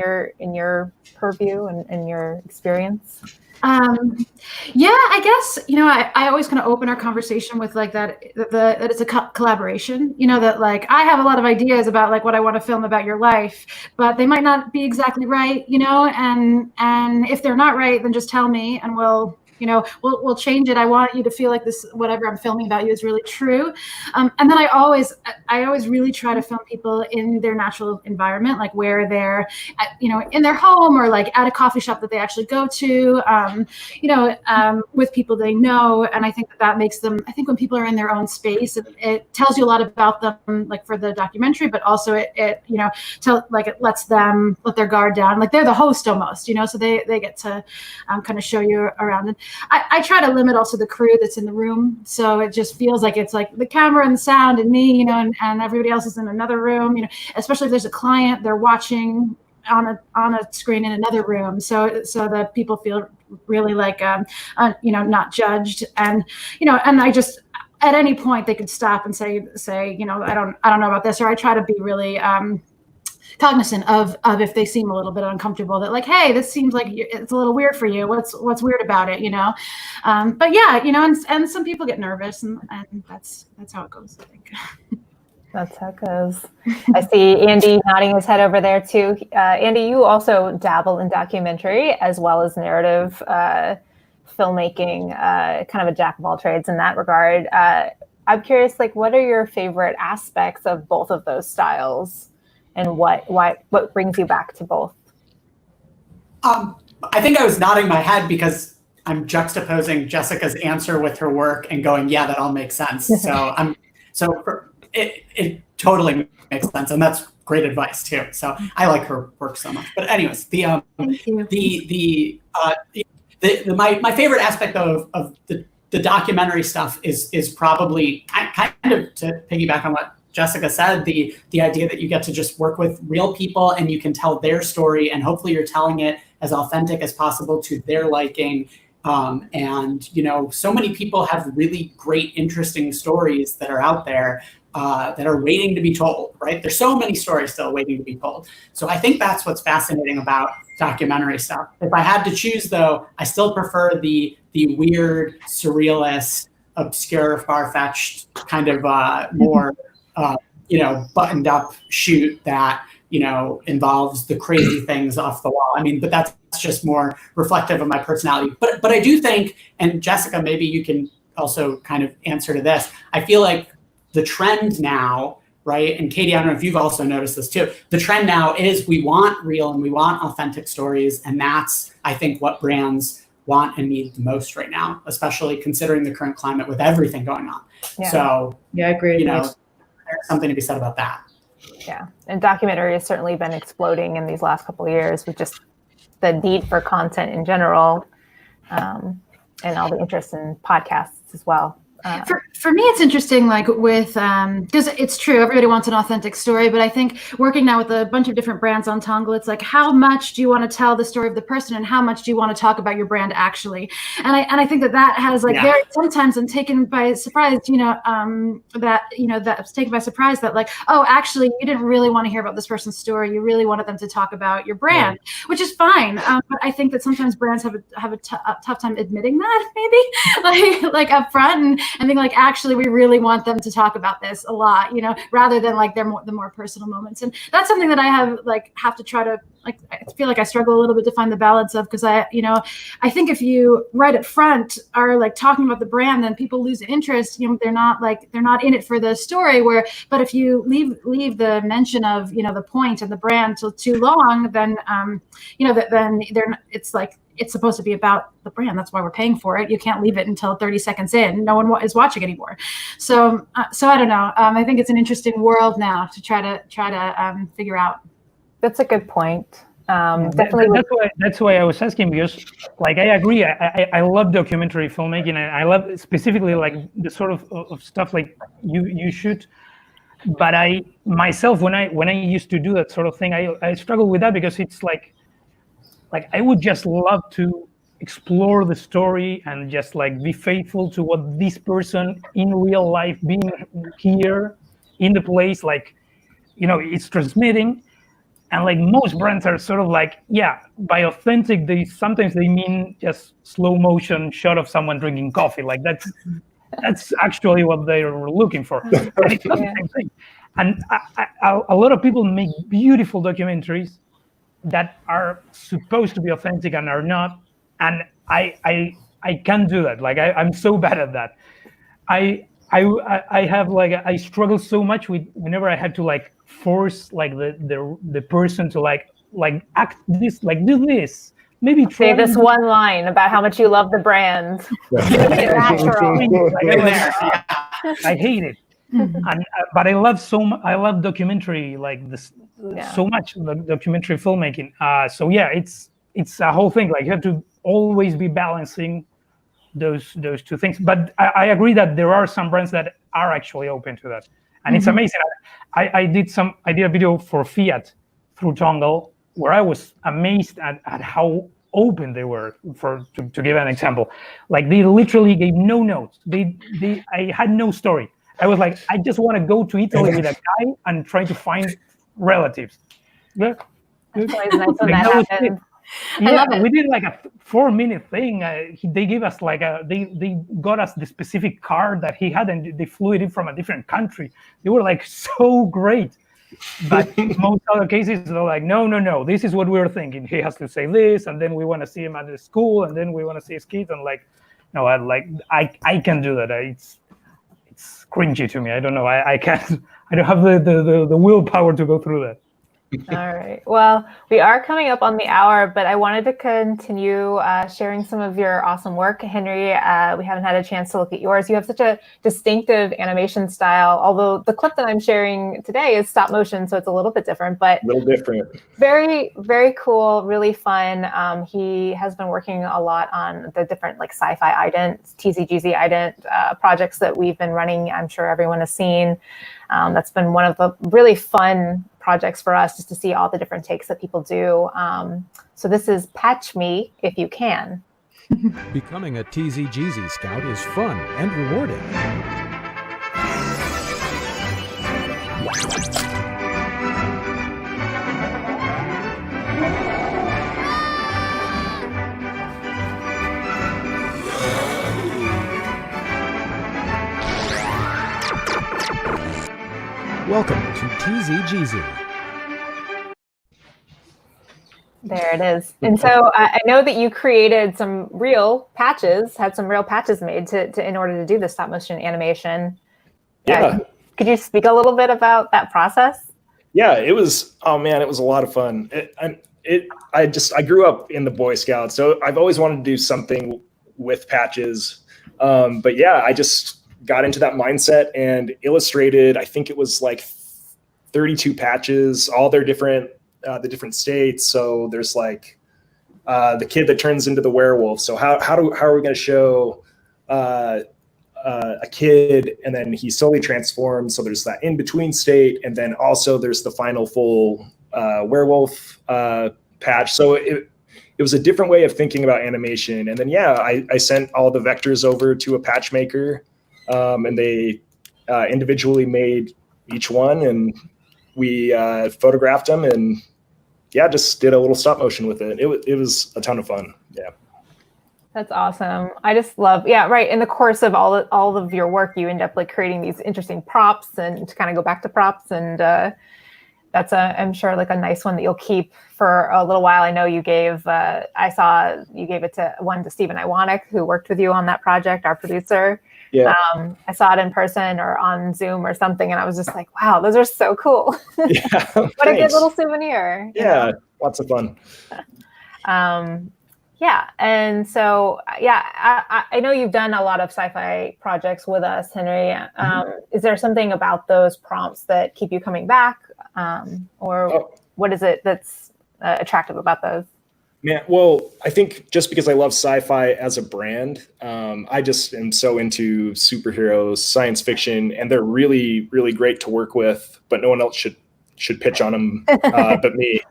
your purview and in your experience? Yeah, I guess, you know, I always kind of open our conversation with like that it's a collaboration, you know, that like I have a lot of ideas about like what I want to film about your life, but they might not be exactly right, you know, and if they're not right, then just tell me and we'll change it. I want you to feel like this, whatever I'm filming about you is really true. And then I always really try to film people in their natural environment, like where they're, you know, in their home or like at a coffee shop that they actually go to, with people they know. And I think that makes them, I think when people are in their own space, it tells you a lot about them, like for the documentary, but also it lets them let their guard down. Like they're the host almost, you know, so they get to kind of show you around. And I try to limit also the crew that's in the room. So it just feels like it's like the camera and the sound and me, you know, and everybody else is in another room, you know, especially if there's a client, they're watching on a screen in another room. So that people feel really like, you know, not judged. And, you know, and I just, at any point they could stop and say, you know, I don't know about this, or I try to be really, cognizant of if they seem a little bit uncomfortable, that like, hey, this seems like it's a little weird for you. What's weird about it, you know? But yeah, you know, and some people get nervous, and that's how it goes, I think. That's how it goes. I see Andy nodding his head over there too. Andy, you also dabble in documentary as well as narrative filmmaking, kind of a jack of all trades in that regard. I'm curious, like, what are your favorite aspects of both of those styles? And what brings you back to both? I think I was nodding my head because I'm juxtaposing Jessica's answer with her work and going, yeah, that all makes sense. It totally makes sense, and that's great advice too. So I like her work so much. But anyways, my favorite aspect of the documentary stuff is probably kind of, to piggyback on what Jessica said, the idea that you get to just work with real people and you can tell their story, and hopefully you're telling it as authentic as possible to their liking. And, you know, so many people have really great, interesting stories that are out there that are waiting to be told, right? There's so many stories still waiting to be told. So I think that's what's fascinating about documentary stuff. If I had to choose, though, I still prefer the weird, surrealist, obscure, far-fetched kind of more you know, buttoned up shoot that, you know, involves the crazy things off the wall. I mean, but that's just more reflective of my personality. But I do think, and Jessica, maybe you can also kind of answer to this. I feel like the trend now, right? And Katie, I don't know if you've also noticed this too. The trend now is we want real and we want authentic stories. And that's, I think, what brands want and need the most right now, especially considering the current climate with everything going on. Yeah. So yeah, I agree. You know, there's something to be said about that. Yeah, and documentary has certainly been exploding in these last couple of years with just the need for content in general, and all the interest in podcasts as well. For me, it's interesting, like with, because it's true, everybody wants an authentic story, but I think working now with a bunch of different brands on Tongal, it's like, how much do you want to tell the story of the person and how much do you want to talk about your brand actually? And I think that has like very, sometimes I'm taken by surprise, you know, that's taken by surprise that like, oh, actually you didn't really want to hear about this person's story. You really wanted them to talk about your brand, which is fine. But I think that sometimes brands have a tough time admitting that maybe like up front. and being like, actually, we really want them to talk about this a lot, rather than like the more personal moments. And that's something that I have to try to, like, I feel like I struggle a little bit to find the balance of, because I think if you right up front are like talking about the brand, then people lose interest. They're not in it for the story. But if you leave the mention of the point and the brand till too long, then it's supposed to be about the brand. That's why we're paying for it. You can't leave it until 30 seconds in. No one is watching anymore. So I don't know. I think it's an interesting world now to try to figure out. That's a good point. Definitely. That's why I was asking, because like I agree. I love documentary filmmaking, and I love specifically like the sort of stuff like you shoot. But I myself, when I used to do that sort of thing, I struggle with that, because it's like I would just love to explore the story and just like be faithful to what this person in real life, being here in the place, like it's transmitting. And like most brands are sort of like, yeah, by authentic, sometimes they mean just slow motion shot of someone drinking coffee. Like that's actually what they were looking for. And it's not the same thing. And a lot of people make beautiful documentaries that are supposed to be authentic and are not. And I can't do that. Like I'm so bad at that. I have like, I struggle so much with whenever I had to like force like the person to like act this, like do this, maybe say this one line about how much you love the brand. Natural. I hate it. And but I love documentary like this so much, the documentary filmmaking. So yeah, it's a whole thing. Like you have to always be balancing those two things. But I agree that there are some brands that are actually open to that, and it's amazing. I did a video for Fiat through Tongal, where I was amazed at how open they were. To give an example, like they literally gave no notes. I had no story. I was like, I just want to go to Italy with a guy and try to find relatives. Yeah. That's always nice when that happens. I love it. We did like a 4-minute thing. They gave us like they got us the specific car that he had, and they flew it in from a different country. They were like so great. But in most other cases, they're like, no, this is what we're thinking. He has to say this, and then we want to see him at the school, and then we want to see his kids. And like, no, I can do that. It's cringy to me. I don't know. I can't. I don't have the willpower to go through that. All right. Well, we are coming up on the hour, but I wanted to continue sharing some of your awesome work. Henry, we haven't had a chance to look at yours. You have such a distinctive animation style, although the clip that I'm sharing today is stop motion, so it's a little bit different, but a little different. Very, very cool, really fun. He has been working a lot on the different like sci-fi ident, TZGZ ident projects that we've been running. I'm sure everyone has seen. That's been one of the really fun projects for us, just to see all the different takes that people do. So this is Patch Me If You Can. Becoming a TZGZ Scout is fun and rewarding. Welcome to TZGZ. There it is. And so I know that you created some real patches, had some real patches made to in order to do the stop motion animation. Yeah. Could you speak a little bit about that process? Yeah, it was, oh man, it was a lot of fun. I grew up in the Boy Scouts, so I've always wanted to do something with patches. But yeah, I just got into that mindset and illustrated, I think it was like 32 patches, all their different, the different states. So there's like the kid that turns into the werewolf. So how are we going to show a kid and then he slowly transforms? So there's that in between state, and then also there's the final full werewolf patch. So it was a different way of thinking about animation. And then yeah, I sent all the vectors over to a patch maker. And they individually made each one, and we photographed them, and yeah, just did a little stop motion with it. It was a ton of fun. Yeah. That's awesome. I just love, yeah, right. In the course of all of your work, you end up like creating these interesting props, and to kind of go back to props, and that's I'm sure like a nice one that you'll keep for a little while. I know you gave, I saw you gave it to Stephen Iwanek, who worked with you on that project, our producer. Yeah. I saw it in person or on Zoom or something, and I was just like, wow, those are so cool. Yeah. What a good little souvenir. Yeah, lots of fun. Yeah, and so I know you've done a lot of sci-fi projects with us, Henry. Is there something about those prompts that keep you coming back, or what is it that's attractive about those? Man, well, I think just because I love sci-fi as a brand, I just am so into superheroes, science fiction, and they're really, really great to work with, but no one else should pitch on them but me.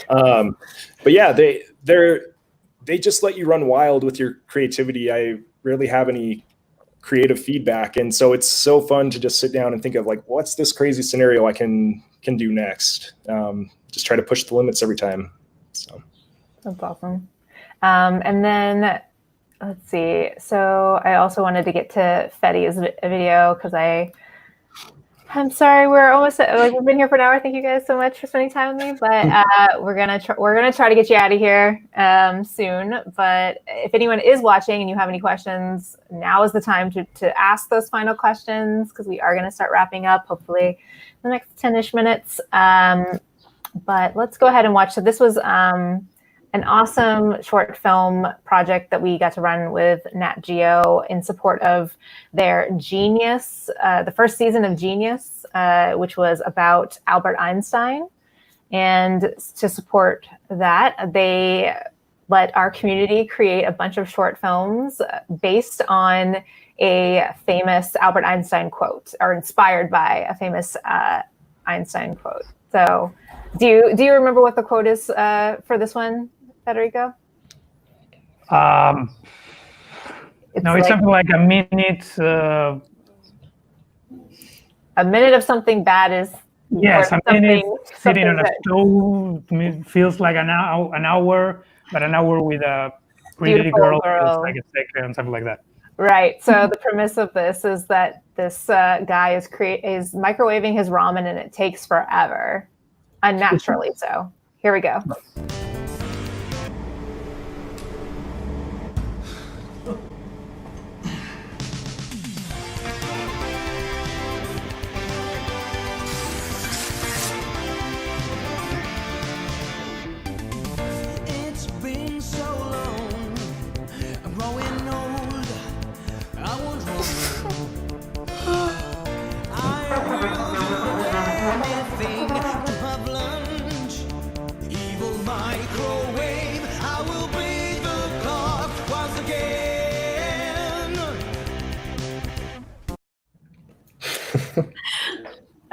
But yeah, they just let you run wild with your creativity. I rarely have any creative feedback. And so it's so fun to just sit down and think of like, what's this crazy scenario I can do next? Just try to push the limits every time. So that's awesome. And then let's see. So I also wanted to get to Fetty's video because I'm sorry, we're almost we've been here for an hour. Thank you guys so much for spending time with me. But we're gonna try to get you out of here soon. But if anyone is watching and you have any questions, now is the time to ask those final questions, because we are gonna start wrapping up hopefully in the next 10-ish minutes. But let's go ahead and watch. So this was an awesome short film project that we got to run with Nat Geo in support of their Genius, the first season of Genius, which was about Albert Einstein. And to support that, they let our community create a bunch of short films based on a famous Albert Einstein quote, or inspired by a famous Einstein quote. So do you remember what the quote is for this one, Federico? No, it's something like a minute. A minute of something bad is. Yes, a minute sitting on a stove feels like an hour, but an hour with a pretty girl feels like a second, something like that. Right. So the premise of this is that this guy is microwaving his ramen, and it takes forever, unnaturally so. Here we go.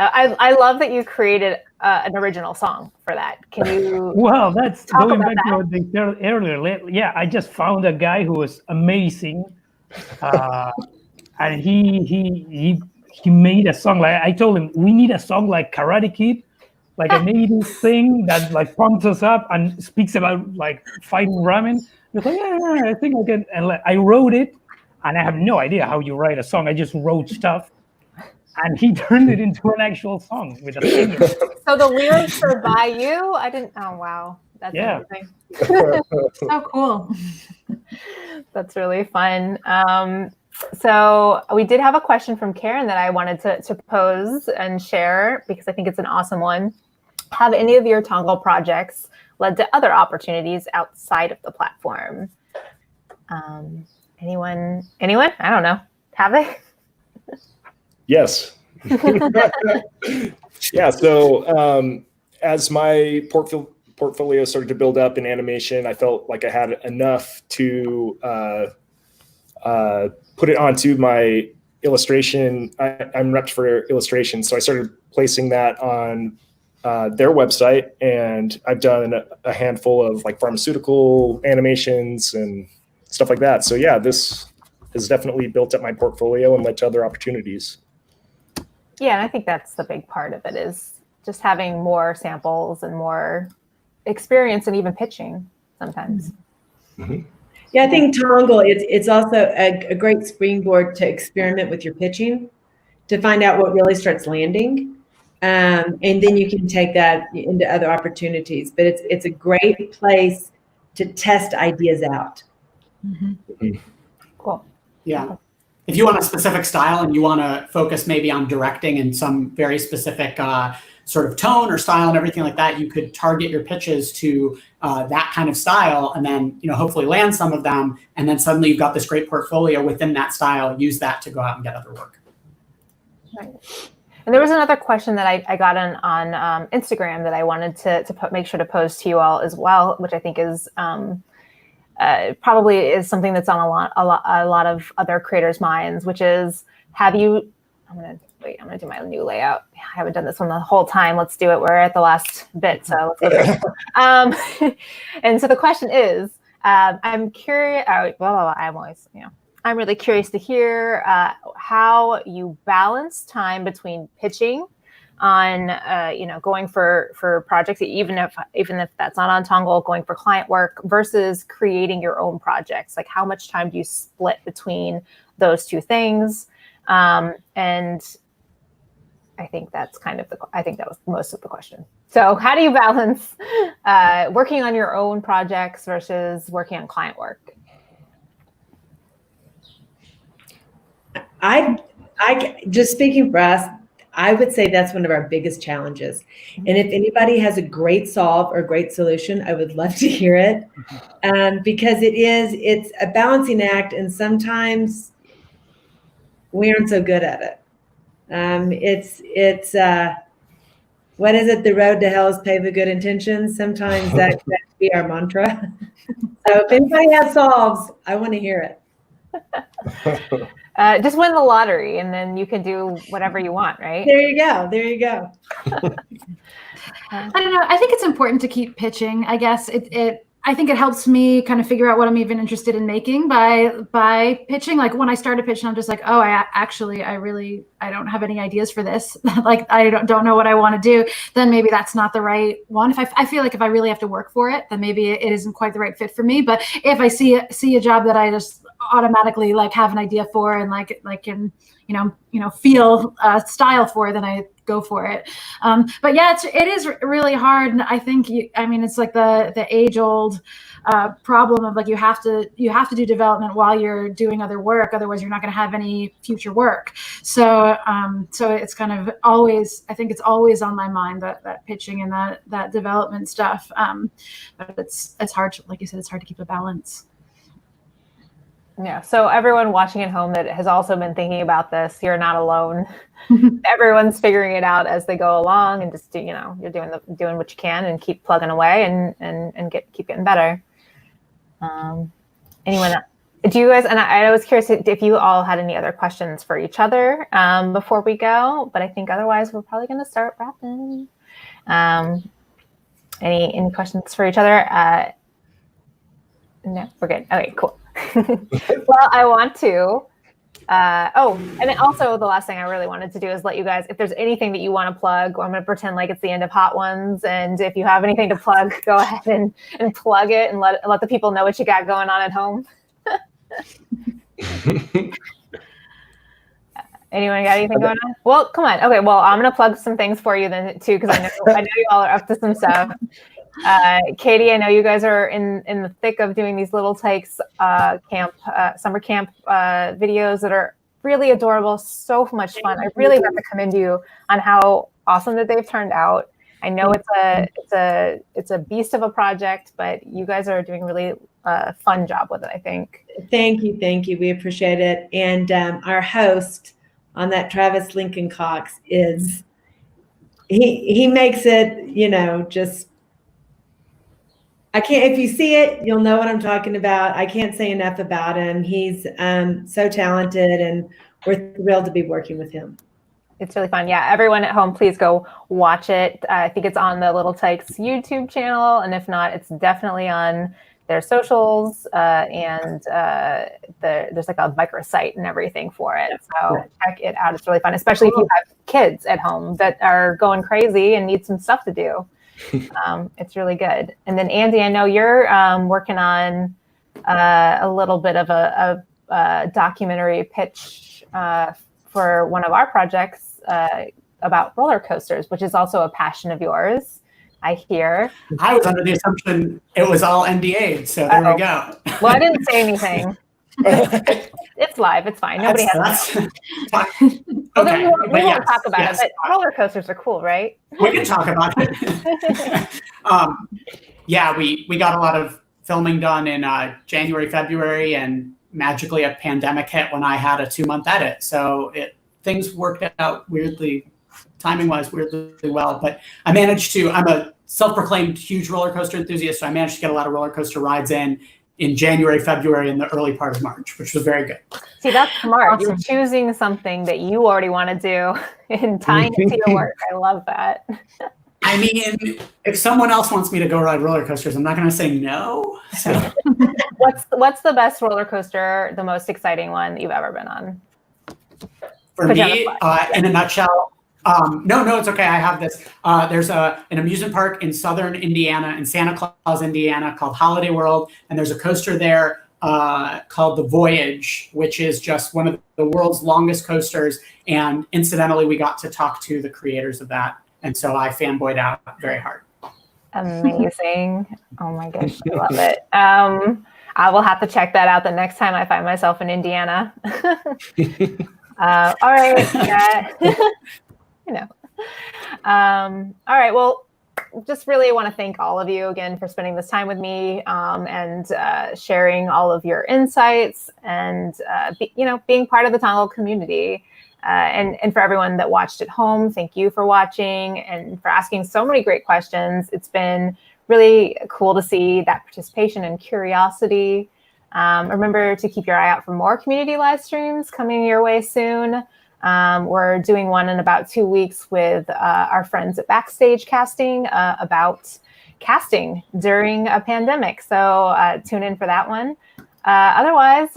I love that you created an original song for that. Can you? Well, that's going back to what they said earlier. Yeah, I just found a guy who was amazing, and he made a song. Like I told him, we need a song like Karate Kid, like an 80s thing that like pumps us up and speaks about like fighting ramen. He's like, yeah, I think I can. And like, I wrote it, and I have no idea how you write a song. I just wrote stuff. And he turned it into an actual song with a singer. So the lyrics are by you? I didn't. Oh wow, that's amazing. So cool. That's really fun. So we did have a question from Karen that I wanted to pose and share because I think it's an awesome one. Have any of your Tongal projects led to other opportunities outside of the platform? Anyone? I don't know. Have they? Yes. Yeah. So as my portfolio started to build up in animation, I felt like I had enough to put it onto my illustration. I'm repped for illustration. So I started placing that on their website, and I've done a handful of like pharmaceutical animations and stuff like that. So yeah, this has definitely built up my portfolio and led to other opportunities. Yeah, and I think that's the big part of it, is just having more samples and more experience and even pitching sometimes. Mm-hmm. Yeah, I think Tongal, it's also a great springboard to experiment with your pitching, to find out what really starts landing. And then you can take that into other opportunities. But it's a great place to test ideas out. Cool. Yeah. If you want a specific style and you want to focus maybe on directing in some very specific sort of tone or style and everything like that, you could target your pitches to that kind of style, and then hopefully land some of them, and then suddenly you've got this great portfolio within that style. Use that to go out and get other work. Right. And there was another question that I got on Instagram that I wanted to make sure to pose to you all as well, which I think is probably is something that's on a lot of other creators' minds, which is, have you? I'm gonna do my new layout. I haven't done this one the whole time. Let's do it. We're at the last bit, so let's go. And so the question is, I'm curious. I'm really curious to hear how you balance time between pitching on going for projects, even if that's not on Tongal, going for client work versus creating your own projects. Like, how much time do you split between those two things? And I think that's I think that was most of the question. So how do you balance working on your own projects versus working on client work? I just speaking for us, I would say that's one of our biggest challenges. And if anybody has a great solve or a great solution, I would love to hear it. Because it's a balancing act, and sometimes we aren't so good at it. It's what is it? The road to hell is paved with good intentions. Sometimes that could be our mantra. So if anybody has solves, I want to hear it. Just win the lottery, and then you can do whatever you want, right? There you go. There you go. I don't know. I think it's important to keep pitching. I guess I think it helps me kind of figure out what I'm even interested in making by pitching. Like, when I started pitching, I'm just like, oh, I don't have any ideas for this. Like, I don't know what I want to do. Then maybe that's not the right one. If I feel like if I really have to work for it, then maybe it isn't quite the right fit for me. But if I see a job that I just automatically like have an idea for and like can feel style for, then I go for it. But yeah, it is really hard. And I think it's like the age old problem of like, you have to do development while you're doing other work, otherwise you're not going to have any future work. So it's kind of always, I think it's always on my mind, that pitching and that development stuff. But it's hard to, like you said, it's hard to keep a balance. Yeah. So everyone watching at home that has also been thinking about this, you're not alone. Everyone's figuring it out as they go along, and just you're doing what you can and keep plugging away and keep getting better. Anyone? Do you guys? And I was curious if you all had any other questions for each other before we go, but I think otherwise we're probably going to start wrapping. Any questions for each other? No, we're good. Okay, cool. Well, I want to. And then also the last thing I really wanted to do is let you guys, if there's anything that you want to plug, I'm going to pretend like it's the end of Hot Ones. And if you have anything to plug, go ahead and plug it and let the people know what you got going on at home. Anyone got anything going on? Well, come on. Okay, well, I'm going to plug some things for you then too, because I know you all are up to some stuff. Katie, I know you guys are in the thick of doing these Little Takes summer camp videos that are really adorable, so much fun. I really have to commend you on how awesome that they've turned out. I know it's a beast of a project, but you guys are doing a really fun job with it, I think. Thank you. We appreciate it. And our host on that, Travis Lincoln Cox, is he makes it, just. I can't, if you see it, you'll know what I'm talking about. I can't say enough about him. He's so talented, and we're thrilled to be working with him. It's really fun. Yeah, everyone at home, please go watch it. I think it's on the Little Tykes YouTube channel, and if not, it's definitely on their socials, and there's like a microsite and everything for it. So check it out. It's really fun, especially if you have kids at home that are going crazy and need some stuff to do. It's really good. And then Andy, I know you're working on a little bit of a documentary pitch for one of our projects about roller coasters, which is also a passion of yours, I hear. I was under the assumption it was all NDA'd, so there we go. Well, I didn't say anything. It's live. It's fine. Nobody has to know. Well, then we won't talk about it, but roller coasters are cool, right? We can talk about it. Yeah, we got a lot of filming done in January, February, and magically a pandemic hit when I had a 2-month edit. So things worked out weirdly, timing-wise, weirdly well. But I'm a self-proclaimed huge roller coaster enthusiast, so I managed to get a lot of roller coaster rides in January, February, and the early part of March, which was very good. See, that's smart. Awesome. You're choosing something that you already want to do and tying it to your work. I love that. I mean, if someone else wants me to go ride roller coasters, I'm not going to say no. So. What's the best roller coaster, the most exciting one that you've ever been on? For me, in a nutshell, no, it's okay. I have this. There's an amusement park in southern Indiana, in Santa Claus, Indiana, called Holiday World, and there's a coaster there called the Voyage, which is just one of the world's longest coasters. And incidentally, we got to talk to the creators of that, and so I fanboyed out very hard. Amazing! Oh my gosh, I love it. I will have to check that out the next time I find myself in Indiana. All right. All right. Well, just really want to thank all of you again for spending this time with me and sharing all of your insights and being part of the Tongal community. And for everyone that watched at home, thank you for watching and for asking so many great questions. It's been really cool to see that participation and curiosity. Remember to keep your eye out for more community live streams coming your way soon. We're doing one in about 2 weeks with our friends at Backstage Casting about casting during a pandemic. So tune in for that one. Otherwise,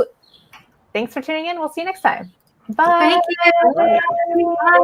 thanks for tuning in. We'll see you next time. Bye. Thank you. Bye.